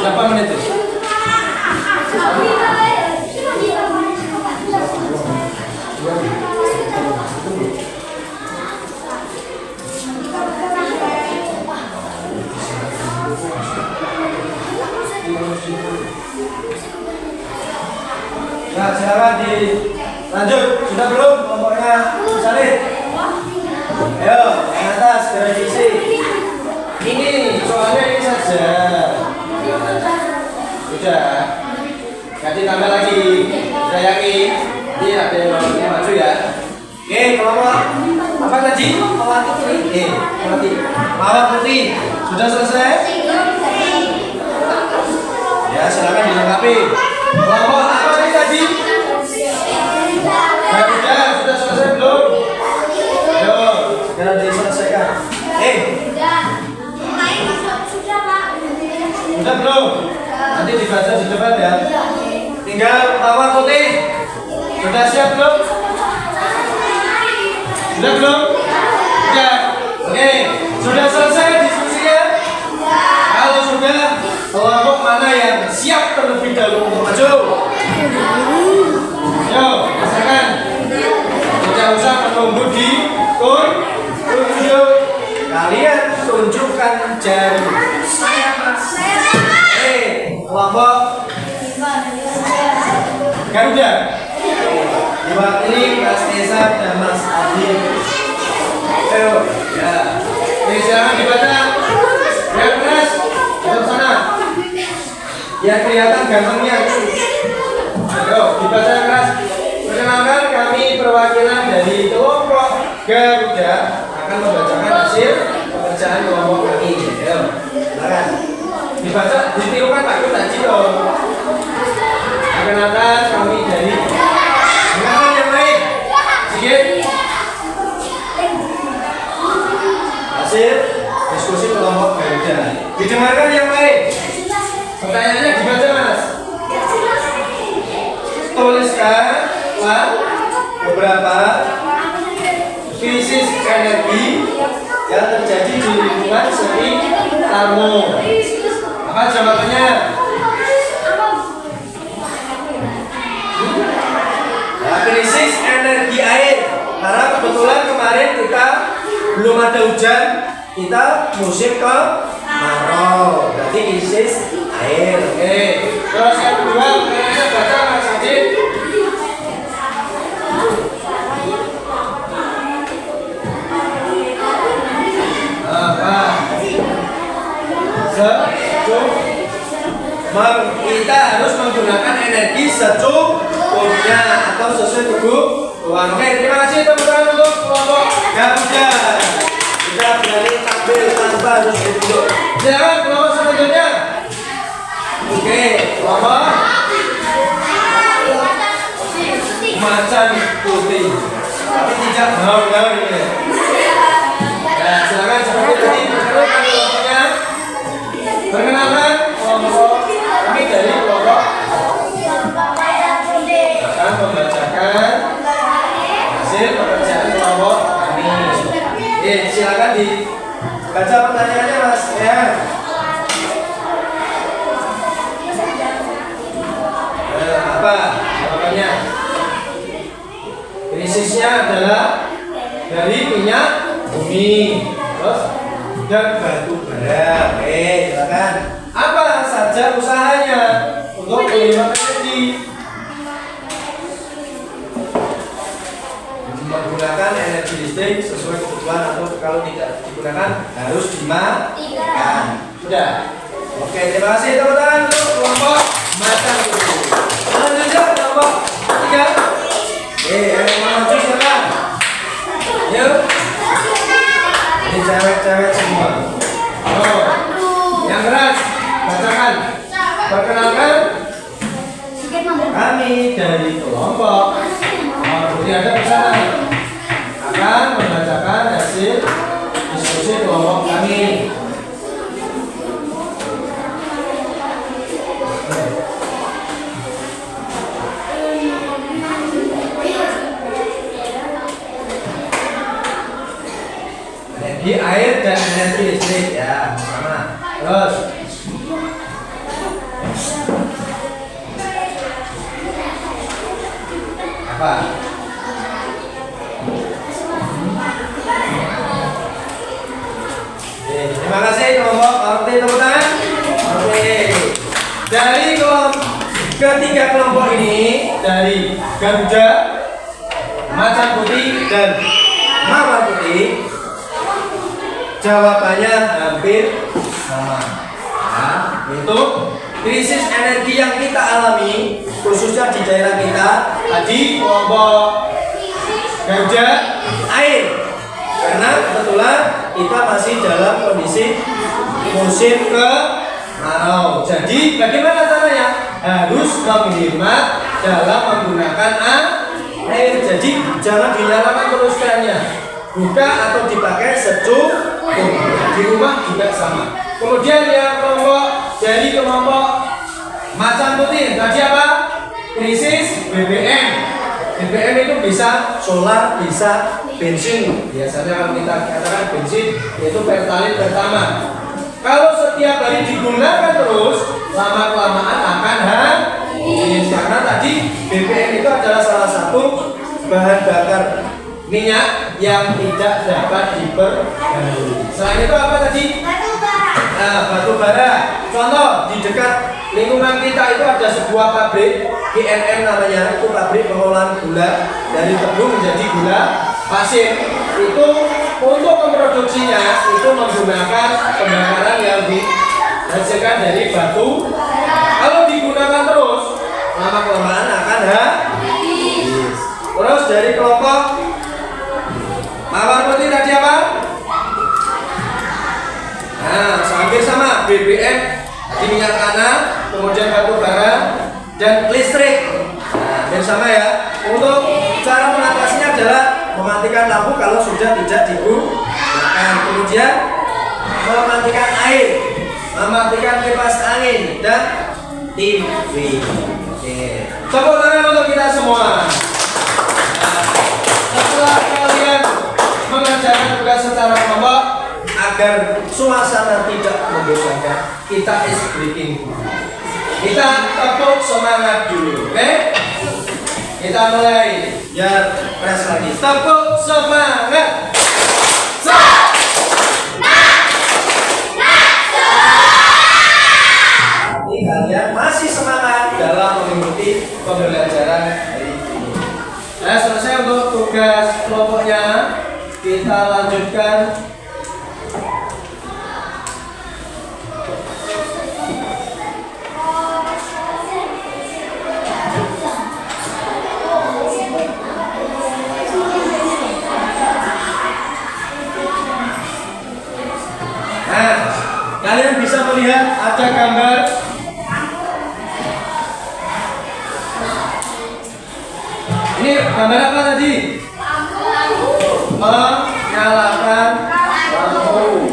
Berapa menit itu? Nah, silakan dilanjut. Sudah belum kelompoknya salin? Ayo, yang atas revisi. Ini soalnya ini saja. Sudah. Ganti tambah lagi. Sudah yakin? Ini ada yang maju ya. Oke, kelompok apa tadi? Mawar putih. Mawar putih. Sudah selesai? Ya, silakan dilengkapi. Kelompok apa ini tadi? Sudah selesai belum? Ayo, segera diselesaikan. Sudah belum? Nanti dibaca di depan ya. Tinggal mawar putih. Sudah siap belum? Sudah belum? Sudah. Oke, sudah selesai diskusinya? Kalau sudah, kelompok mana yang siap terlebih dahulu untuk maju? Ayo, rasakan. Tidak usah menunggu di tunjuk. Kalian tunjukkan jari. Kelompok Garuda diwakili Mas Esa dan Mas Adi. Ayo, ya. Ini silakan dibaca. Yang keras, ke sana. Biar kelihatan gantengnya. Ayo, dibaca yang keras. Perkenalkan, kami perwakilan dari kelompok Garuda akan membacakan hasil pekerjaan kelompok kami. Ayo, silakan. Dibaca, ditirukan Pak Guru tadi dong. Perkenalkan kami dari dengarkan yang lain. Sedikit. Hasil diskusi kelompok Garuda. Didengarkan yang lain. Pertanyaannya dibaca Mas. Tuliskan beberapa krisis energi yang terjadi di lingkungan sekitarmu. Apa jawabannya? Nah, krisis energi air. Karena kebetulan kemarin kita belum ada hujan, kita musim kemarau. Berarti krisis air. Oke. Terus yang kedua, pertanyaannya baca Mas Adit. Kita harus menggunakan energi secukupnya atau sesuai kebutuhan. Oke, terima kasih teman-teman untuk kelompok Garuda. Kita berani tampil tanpa harus duduk. Silakan kelompok selanjutnya. Oke, kelompok macan putih. Tapi tidak gaul-gaul ini. jawabannya. Krisisnya adalah dari minyak bumi, terus dan batu bara. Oke, silakan. Apa saja usahanya untuk menghemat energi? Menggunakan energi listrik sesuai kebutuhan atau kalau tidak digunakan harus dimatikan. Sudah. Oke, terima kasih tepuk tangan untuk kelompok Macan Putih. Selanjutnya kelompok 3. Yang maju silakan. Yuk. Ini cewek-cewek semua. Oh. Yang keras, bacakan. Perkenalkan. Kami dari kelompok Putih ada di sana akan membacakan hasil diskusi kelompok kami. Energi air dan energi listrik ya, sama. Terus apa? Terima kasih kelompok Orti, tepuk tangan. Oke. Dari ketiga kelompok ini, dari Garuda, Macan Putih dan Mawar Putih, jawabannya hampir sama. Nah, itu krisis energi yang kita alami khususnya di daerah kita tadi kelompok Garuda air, karena kebetulan kita masih dalam kondisi musim kemarau. Jadi bagaimana caranya? Harus menghemat dalam menggunakan air. Jadi jangan dinyalakan terus kerannya, buka atau dipakai secukup. Di rumah juga sama. Kemudian yang dari kelompok Macan Putih tadi apa? Krisis BBM. BBM itu bisa solar, bisa bensin. Biasanya kalau kita katakan bensin itu pertalite pertama. Kalau setiap hari digunakan terus, lama-kelamaan akan habis. Karena tadi BBM itu adalah salah satu bahan bakar minyak yang tidak dapat diperbarui. Selain itu apa tadi? Batu bara. Contoh di dekat lingkungan kita itu ada sebuah pabrik GNM namanya, itu pabrik pengolahan gula dari tebu menjadi gula pasir. Itu untuk memproduksinya itu menggunakan pembakaran yang dihasilkan dari batu. Kalau digunakan terus, lama kelamaan akan habis. Terus dari kelompok Mawar Putih tadi apa? Nah, hampir sama, BBM di minyak tanah, kemudian batu bara dan listrik. Nah, hampir sama ya. Untuk cara mengatasinya adalah mematikan lampu kalau sudah tidak digunakan, kemudian mematikan air, mematikan kipas angin dan TV. Oke. Tepuk tangan untuk kita semua. Setelah kalian mengerjakan tugas secara kelompok agar suasana tidak membosankan, kita ice breaking. Kita tepuk semangat dulu, oke? Kita mulai, ya press lagi. Tepuk semangat. Ini kalian masih semangat dalam mengikuti pembelajaran hari ini. Nah, selesai untuk tugas kelompoknya. Kita lanjutkan. Nah, kalian bisa melihat ada gambar. Ini gambar apa tadi? Menyalakan lampu.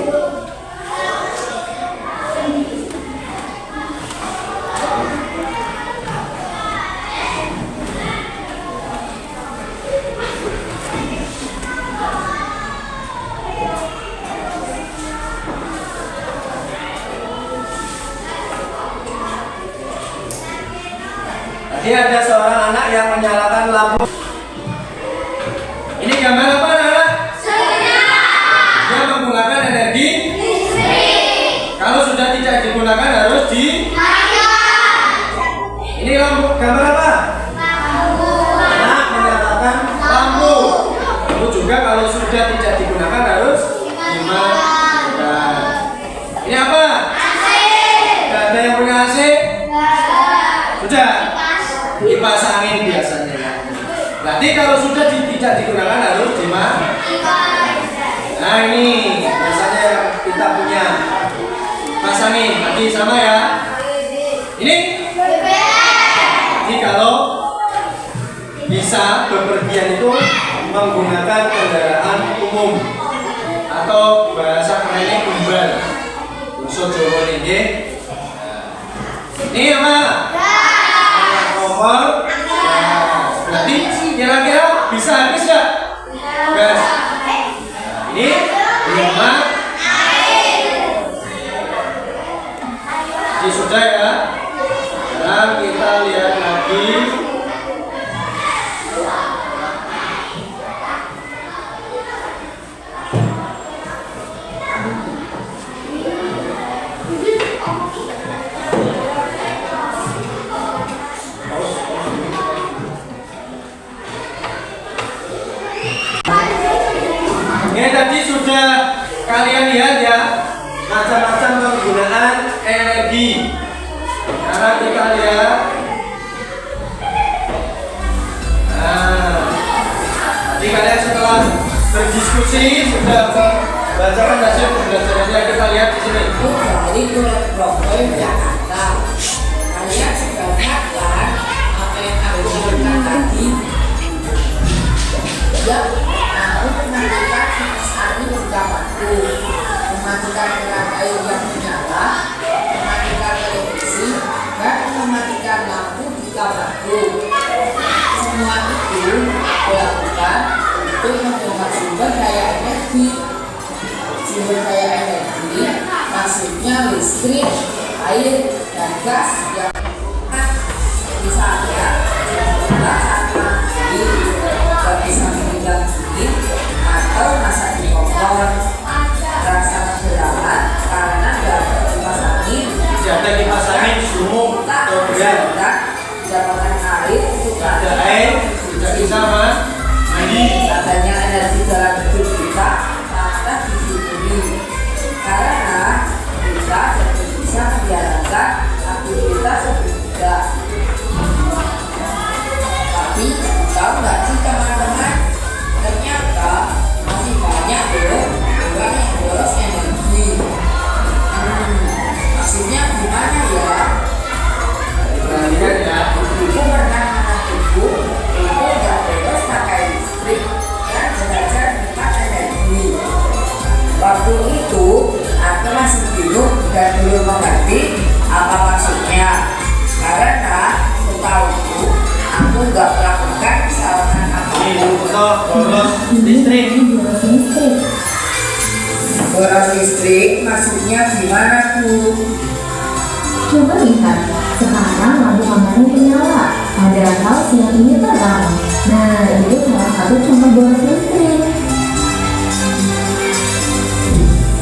Tadi ada seorang anak yang menyalakan lampu. Ini gambar apa anak-anak? Dia menggunakan energi listrik. Kalau sudah tidak digunakan harus Ini lampu gambar apa? Anak menyalakan lampu. Lalu juga kalau sudah tidak digunakan harus dimatikan. Ini apa? Tidak ada yang punya AC? Sudah? Kipas angin biasanya ya. Berarti kalau sudah tidak digunakan harus dimatikan. Nah ini biasanya kita punya kipas angin. Nanti sama ya. Ini? Jadi kalau bisa bepergian itu menggunakan kendaraan umum atau bahasa kerennya kumbal. Basa Jawa ini. Ini apa? Kompor. Berarti kira-kira bisa habis nggak? Gas. Ini rumah. Jadi sudah ya. Sekarang kita lihat lagi. Ini tadi sudah kalian lihat ya, macam-macam penggunaan energi. Karena kita lihat, tadi kalian setelah berdiskusi sudah membacakan hasil pembelajarannya. Kita lihat di sini. Dari Kulit Brokol Jakarta. Kalian sudah lihat kan apa yang aku sebutkan tadi? Ya, aku menanyakan kipas angin juga waktu mematikan keran air yang menyala, mematikan televisi, dan mematikan lampu di kamarku. Semua itu dilakukan untuk menghemat sumber daya energi. Sumber daya energi maksudnya listrik, air, dan gas yang misalnya bisa meninggal dingin atau masak di kompor, rasa berat karena dapat kipas angin, Ada kipas angin, sumuk, atau berat. jabatan air untuk Ada air, tidak bisa mandi. adanya energi dalam hidup kita sangat disyukuri karena kita jadi bisa menjalankan aktivitas berbeda. Tapi tahu nggak sih teman-teman, ternyata masih banyak loh orang yang boros energi. Maksudnya gimana ya? Perhatikan ya. Ibu pernah mengaku ibu nggak boros pakai listrik dan belajar hemat energi. Waktu itu aku masih bingung dan belum mengerti apa maksudnya karena setahuku aku nggak melakukan kesalahan Ini apapun. contoh boros listrik. Boros listrik maksudnya gimana tuh? Coba lihat, sekarang lampu kamarnya menyala, padahal siang ini terang. Nah, itu salah satu contoh boros listrik.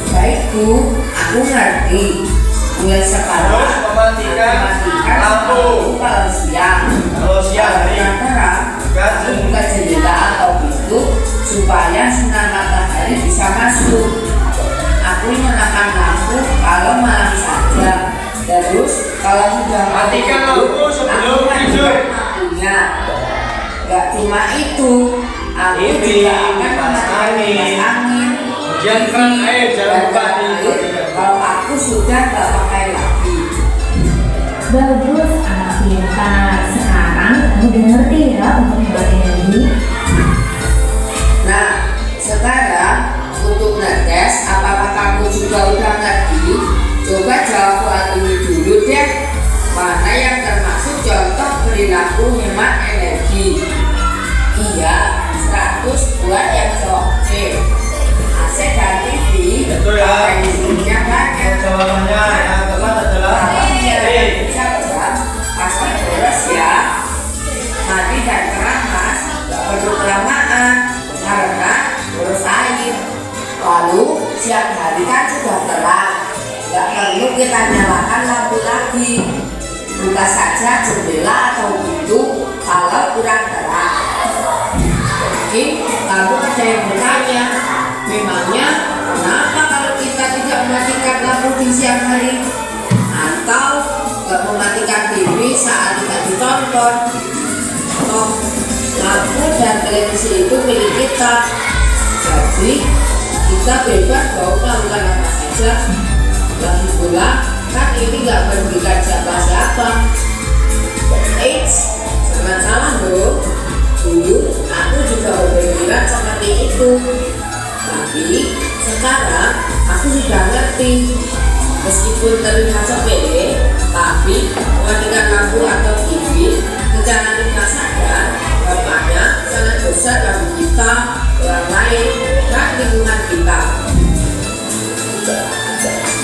Baik Bu, aku ngerti. Mulai sekarang Terus mematikan lampu. kalau siang. Kalau siang hari Yang terang, aku buka jendela atau pintu supaya sinar matahari bisa masuk. Aku nyalakan lampu kalau malam saja. Terus kalau sudah Matikan lampu sebelum aku tidur. matikan lampunya. Gak cuma itu, aku Ini juga akan kipas mematikan angin. kipas angin. Hujan keran air, jangan lupa Dan dimatikan. kalau aku sudah gak pakai lagi. Bagus, anak pintar. Sekarang kamu udah ngerti ya untuk hemat energi. Nah, sekarang untuk ngetes apakah kamu juga udah ngerti? Coba jawab ini dulu deh. Mana yang termasuk contoh perilaku hemat energi? Iya, 100 buat yang cowok C. AC dan TV Betul ya. pakai listriknya banyak. Jawabannya yang tepat adalah Kalau C. yang bisa jam, pasti boros ya. buka saja jendela atau pintu kalau kurang terang. Mungkin lalu ada yang bertanya, memangnya kenapa kalau kita tidak mematikan lampu di siang hari atau tidak mematikan TV saat kita ditonton? Oh, lampu dan televisi itu milik kita, jadi kita bebas mau melakukan apa saja. Lagi pula kan ini nggak merugikan siapa-siapa. Eits, jangan salah loh. Dulu aku juga berpikiran seperti itu, tapi sekarang aku sudah ngerti. Meskipun terlihat sepele, tapi mematikan lampu atau TV secara tidak sadar dampaknya sangat besar bagi kita, orang lain, dan lingkungan kita.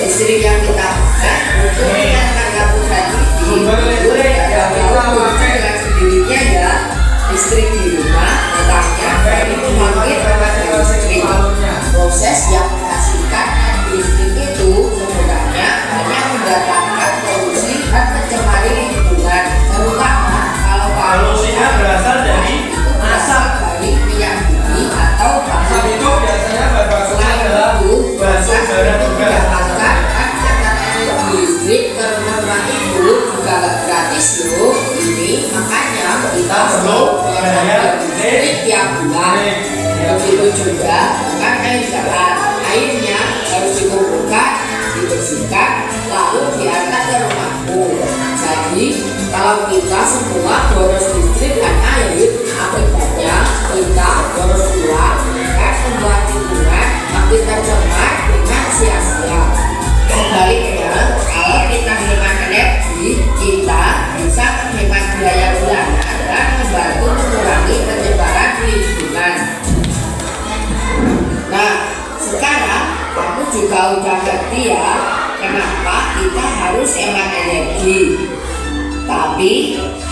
Listrik yang kita pakai untuk menyalakan lampu dan TV itu dengan sendirinya ya. Listrik di rumah letaknya dari pembangkit listrik. Proses yang menghasilkan listrik itu sebenarnya hanya mendatangkan polusi dan mencemari lingkungan, terutama kalau polusinya berasal dari asap dari minyak bumi atau asap itu biasanya berbahannya adalah batu bara juga. Mendapatkan listrik ke rumah itu juga nggak gratis loh. Ini makanya kita perlu bayar listrik tiap bulan. Begitu juga dengan air jalan, airnya harus dikumpulkan, dibersihkan, lalu diantar ke rumahmu. Jadi kalau kita semua boros listrik dan air, akibatnya kita boros uang dan membuat lingkungan makin tercemar dengan sia-sia. Sebaliknya, kalau kita hemat energi, kita bisa menghemat biaya bulanan dan membantu mengurangi penyebaran lingkungan. Nah, sekarang aku juga udah ngerti ya kenapa kita harus hemat energi. Tapi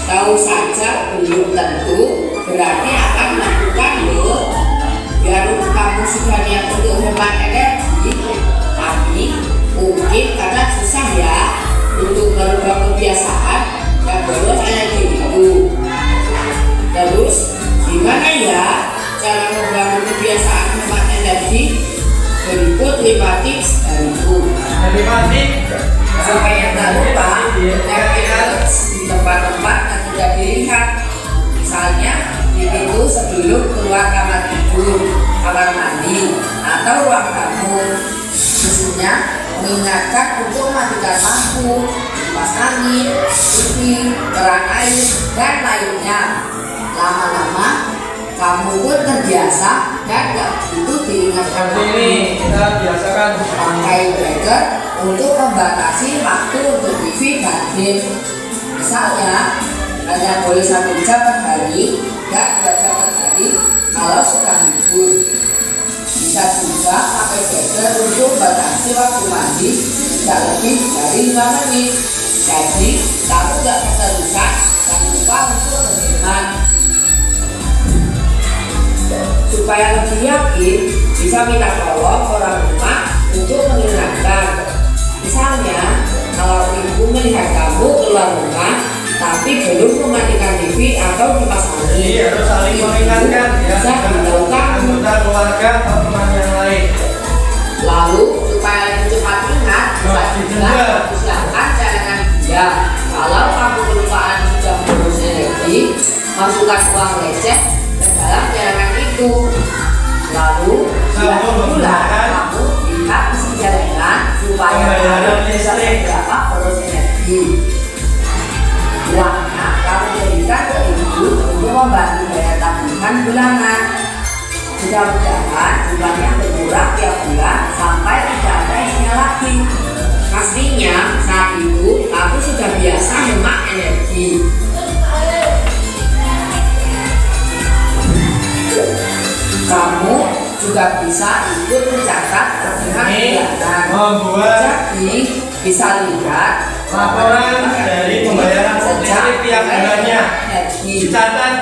tahu saja belum tentu berarti akan melakukan loh. Biar kamu sudah niat untuk hemat energi, tapi mungkin karena susah ya untuk merubah kebiasaan dan boros energi itu. Terus gimana ya cara membangun kebiasaan hemat energi? Berikut 5 tips dariku. 5 tips supaya tak lupa tips di tempat-tempat yang tidak dilihat. Misalnya di pintu sebelum keluar kamar tidur, kamar mandi, atau ruang tamu. Khususnya mengingatkan untuk mematikan lampu, kipas angin, TV, keran air, dan lainnya. Lama-lama kamu pun terbiasa dan gak begitu diingatkan. Ini kita biasakan pakai breaker untuk membatasi waktu untuk TV dan game. Misalnya hanya boleh 1 jam per hari dan 2 jam per hari kalau sudah libur. Bisa juga pakai breaker untuk membatasi waktu mandi tidak lebih dari 5 menit. Jadi kamu gak keterusan dan lupa untuk berhemat. Supaya lebih yakin, bisa minta tolong orang rumah untuk mengingatkan. Misalnya, kalau ibu melihat kamu keluar rumah, tapi belum mematikan TV atau kipas angin, harus saling mengingatkan ya. Bisa diberitahukan anggota keluarga atau teman yang lain. Lalu, supaya lebih cepat ingat, bisa juga silakan cadangan dia. Kalau kamu kelupaan sudah boros energi, masukkan uang receh ke dalam cadangan itu. Lalu setiap bulan kamu lihat isi cadangan supaya kamu bisa berapa boros energi. Uangnya kamu berikan ke ibu untuk membantu bayar tabungan bulanan. Mudah-mudahan jumlahnya berkurang tiap bulan sampai tidak ada isinya lagi. Pastinya saat itu kamu sudah biasa hemat energi. Kamu juga bisa ikut mencatat tabungan bulanan. Jadi bisa lihat laporan dari pembayaran listrik tiap bulannya. Dicatat.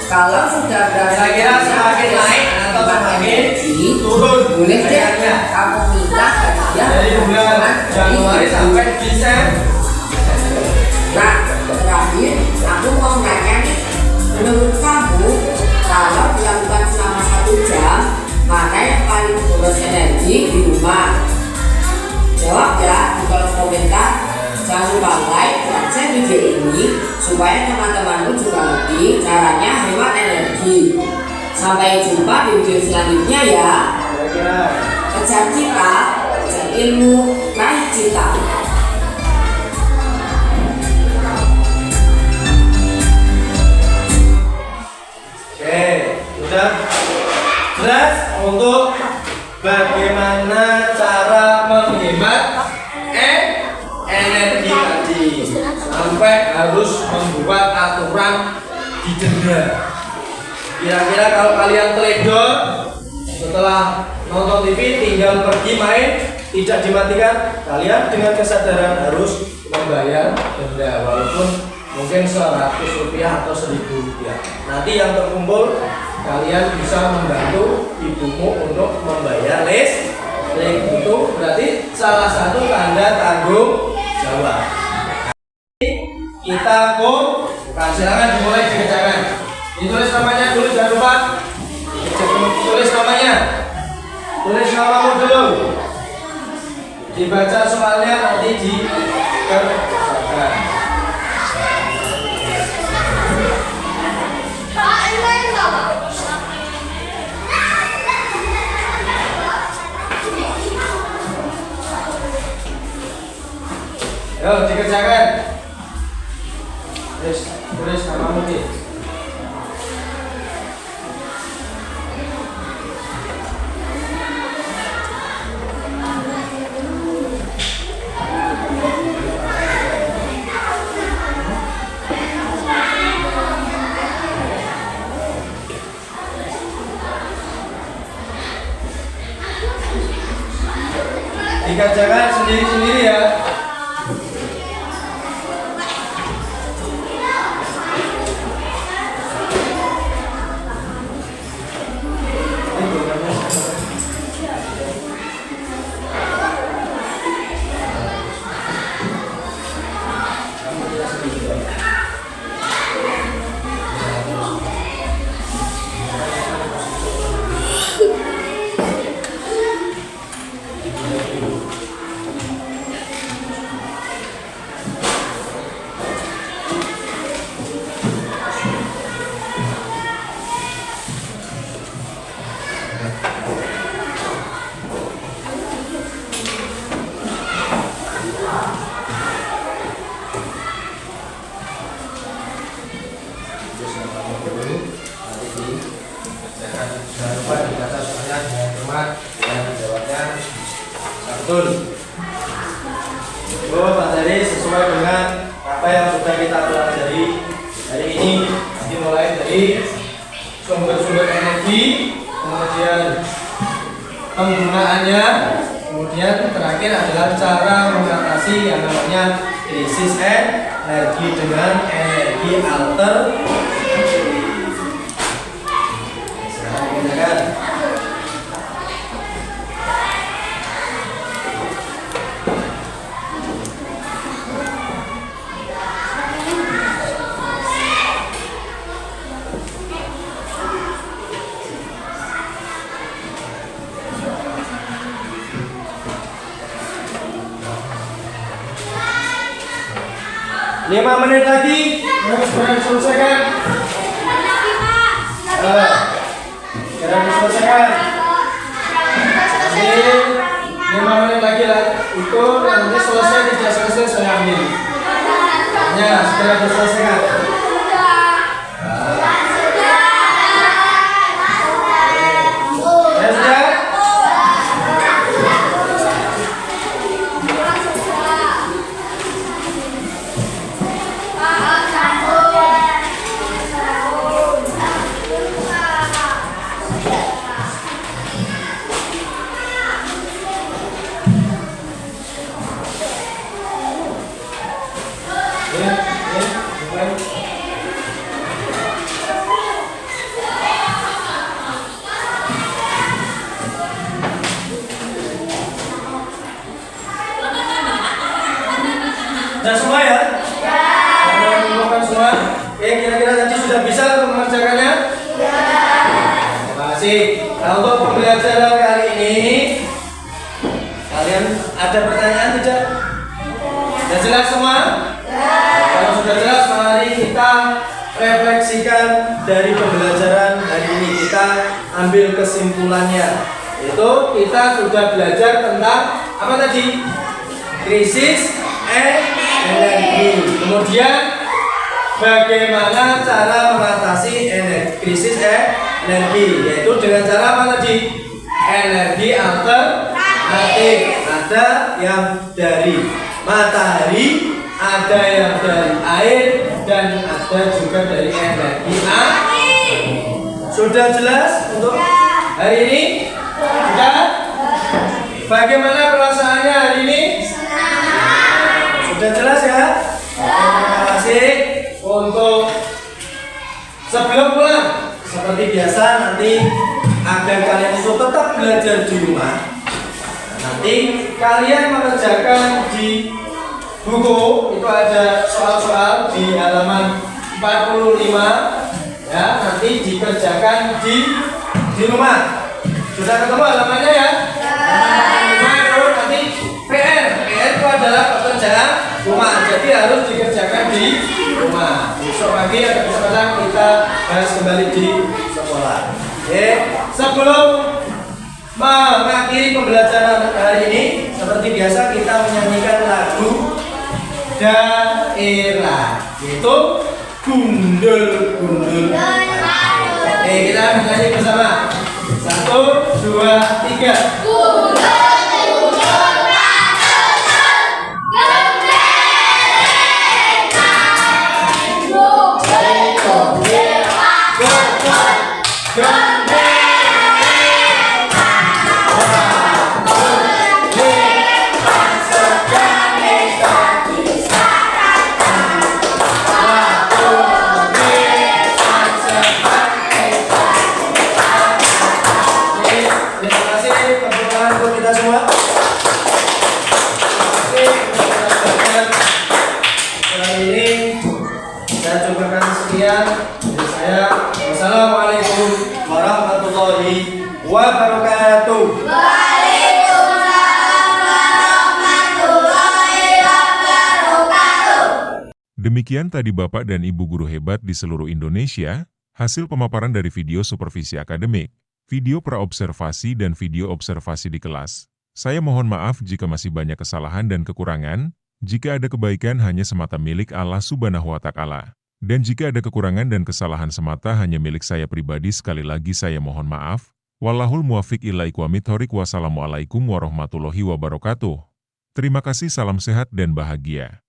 Kalau sudah berada kira-kira semakin naik atau semakin turun, boleh deh kamu minta hadiah dari bulan Januari sampai Desember. Nah, terakhir aku mau nanya nih, menurut kamu kalau dilakukan selama 1 jam, mana yang paling boros energi di rumah? Jawab ya di kolom komentar. Jangan lupa like dan share video ini supaya teman-temanmu juga ngerti caranya hemat energi. Sampai jumpa di video selanjutnya ya. Kejar cita, kejar ilmu, raih cita. Oke, sudah jelas untuk bagaimana cara menghemat energi tadi, sampai harus membuat aturan didenda. Kira-kira kalau kalian teledor setelah nonton TV tinggal pergi main, tidak dimatikan, kalian dengan kesadaran harus membayar denda, walaupun mungkin 100 rupiah atau 1000 rupiah. Nanti yang terkumpul kalian bisa membantu ibumu untuk membayar listrik. Itu berarti salah satu tanda tanggung jawab. Kita bukan, silakan dimulai dikerjakan. Ditulis namanya dulu, jangan lupa. Tulis namanya. Tulis namamu dulu. Dibaca soalnya nanti dikerjakan. Yo, dikerjakan. Tulis namamu nih. Dikerjakan sendiri-sendiri ya. Jangan lupa dibaca soalnya dengan cermat dan jawabnya betul. Materi sesuai dengan apa yang sudah kita pelajari hari ini. Nanti mulai dari sumber-sumber energi, kemudian penggunaannya, kemudian terakhir adalah cara mengatasi yang namanya krisis energi dengan energi alternatif. Lima menit lagi harus selesaikan. Sekarang diselesaikan. Jadi 5 menit lagi lah. Itu nanti selesai tidak selesai saya ambil. Ya, segera diselesaikan. Ya sudah. Ada pertanyaan tidak? Sudah jelas semua? Kalau sudah jelas, mari kita refleksikan dari pembelajaran hari ini. Kita ambil kesimpulannya. Itu kita sudah belajar tentang apa tadi? Krisis energi. Kemudian bagaimana cara mengatasi krisis energi, yaitu dengan cara apa tadi? Energi alternatif. Ada yang dari matahari, ada yang dari air, dan ada juga dari energi air. Sudah jelas untuk hari ini? Sudah? Bagaimana perasaannya hari ini? Sudah jelas ya? Terima kasih. Untuk sebelum pulang, seperti biasa nanti agar kalian itu tetap belajar di rumah. Nanti kalian mengerjakan di buku, itu ada soal-soal di halaman 45 ya, nanti dikerjakan di rumah. Sudah ketemu halamannya ya? Halaman 45 nanti PR itu adalah pekerjaan rumah, jadi harus dikerjakan di rumah. Besok pagi ada kesempatan kita bahas kembali di sekolah. Oke, sebelum mengakhiri pembelajaran hari ini, seperti biasa kita menyanyikan lagu daerah, yaitu gundul-gundul. Oke, kita menyanyi bersama. 1, 2, 3. Wassalamualaikum warahmatullahi wabarakatuh. Demikian tadi Bapak dan Ibu guru hebat di seluruh Indonesia, hasil pemaparan dari video supervisi akademik, video praobservasi dan video observasi di kelas. Saya mohon maaf jika masih banyak kesalahan dan kekurangan, jika ada kebaikan hanya semata milik Allah Subhanahu wa Ta'ala. Dan jika ada kekurangan dan kesalahan semata hanya milik saya pribadi, sekali lagi saya mohon maaf. Wallahul muwafiq ila aqwamit thoriq. Wassalamualaikum warahmatullahi wabarakatuh. Terima kasih, salam sehat dan bahagia.